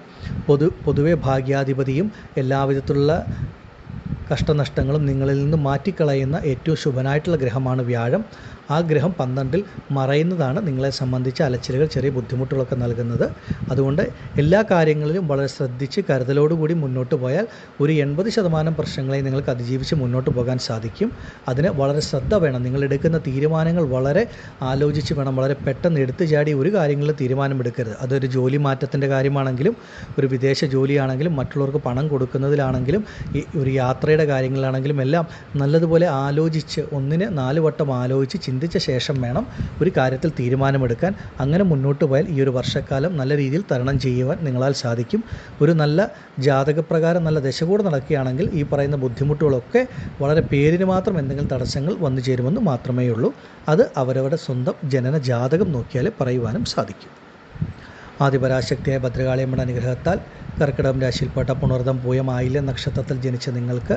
പൊതുവെ ഭാഗ്യാധിപതിയും എല്ലാവിധത്തിലുള്ള കഷ്ടനഷ്ടങ്ങളും നിങ്ങളിൽ നിന്ന് മാറ്റിക്കളയുന്ന ഏറ്റവും ശുഭനായിട്ടുള്ള ഗ്രഹമാണ് വ്യാഴം. ആ ഗ്രഹം 12ൽ മറയുന്നതാണ് നിങ്ങളെ സംബന്ധിച്ച് അലച്ചിലുകൾ, ചെറിയ ബുദ്ധിമുട്ടുകളൊക്കെ നൽകുന്നത്. അതുകൊണ്ട് എല്ലാ കാര്യങ്ങളിലും വളരെ ശ്രദ്ധിച്ച് കരുതലോടുകൂടി മുന്നോട്ട് പോയാൽ ഒരു 80% പ്രശ്നങ്ങളെയും നിങ്ങൾക്ക് അതിജീവിച്ച് മുന്നോട്ട് പോകാൻ സാധിക്കും. അതിന് വളരെ ശ്രദ്ധ വേണം. നിങ്ങൾ എടുക്കുന്ന തീരുമാനങ്ങൾ വളരെ ആലോചിച്ച് വേണം. വളരെ പെട്ടെന്ന് എടുത്തു ചാടി ഒരു കാര്യങ്ങളിലും തീരുമാനമെടുക്കരുത്. അതൊരു ജോലി മാറ്റത്തിൻ്റെ കാര്യമാണെങ്കിലും, ഒരു വിദേശ ജോലിയാണെങ്കിലും, മറ്റുള്ളവർക്ക് പണം കൊടുക്കുന്നതിലാണെങ്കിലും, ഒരു യാത്രയുടെ കാര്യങ്ങളിലാണെങ്കിലും എല്ലാം നല്ലതുപോലെ ആലോചിച്ച്, ഒന്നിന് 4 വട്ടം ആലോചിച്ച് ചിന്തിച്ച ശേഷം വേണം ഒരു കാര്യത്തിൽ തീരുമാനമെടുക്കാൻ. അങ്ങനെ മുന്നോട്ട് പോയാൽ ഈ ഒരു വർഷക്കാലം നല്ല രീതിയിൽ തരണം ചെയ്യുവാൻ നിങ്ങളാൽ സാധിക്കും. ഒരു നല്ല ജാതകപ്രകാരം നല്ല ദശ കൂടെ നടക്കുകയാണെങ്കിൽ ഈ പറയുന്ന ബുദ്ധിമുട്ടുകളൊക്കെ വളരെ പേരിന് മാത്രം എന്തെങ്കിലും തടസ്സങ്ങൾ വന്നു ചേരുമെന്ന് മാത്രമേ ഉള്ളൂ. അത് അവരവരുടെ സ്വന്തം ജനന ജാതകം നോക്കിയാൽ പറയുവാനും സാധിക്കും. ആദിപരാശക്തിയായ ഭദ്രകാളിയമ്മയുടെ അനുഗ്രഹത്താൽ കർക്കിടകം രാശിയിൽപ്പെട്ട പുണർദം, പൂയം, ആയില്യം നക്ഷത്രത്തിൽ ജനിച്ച നിങ്ങൾക്ക്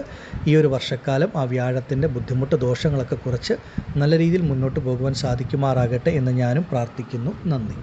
ഈ ഒരു വർഷക്കാലം ആ വ്യാഴത്തിൻ്റെ ബുദ്ധിമുട്ട്, ദോഷങ്ങളൊക്കെ കുറച്ച് നല്ല രീതിയിൽ മുന്നോട്ട് പോകുവാൻ സാധിക്കുമാറാകട്ടെ എന്ന് ഞാനും പ്രാർത്ഥിക്കുന്നു. നന്ദി.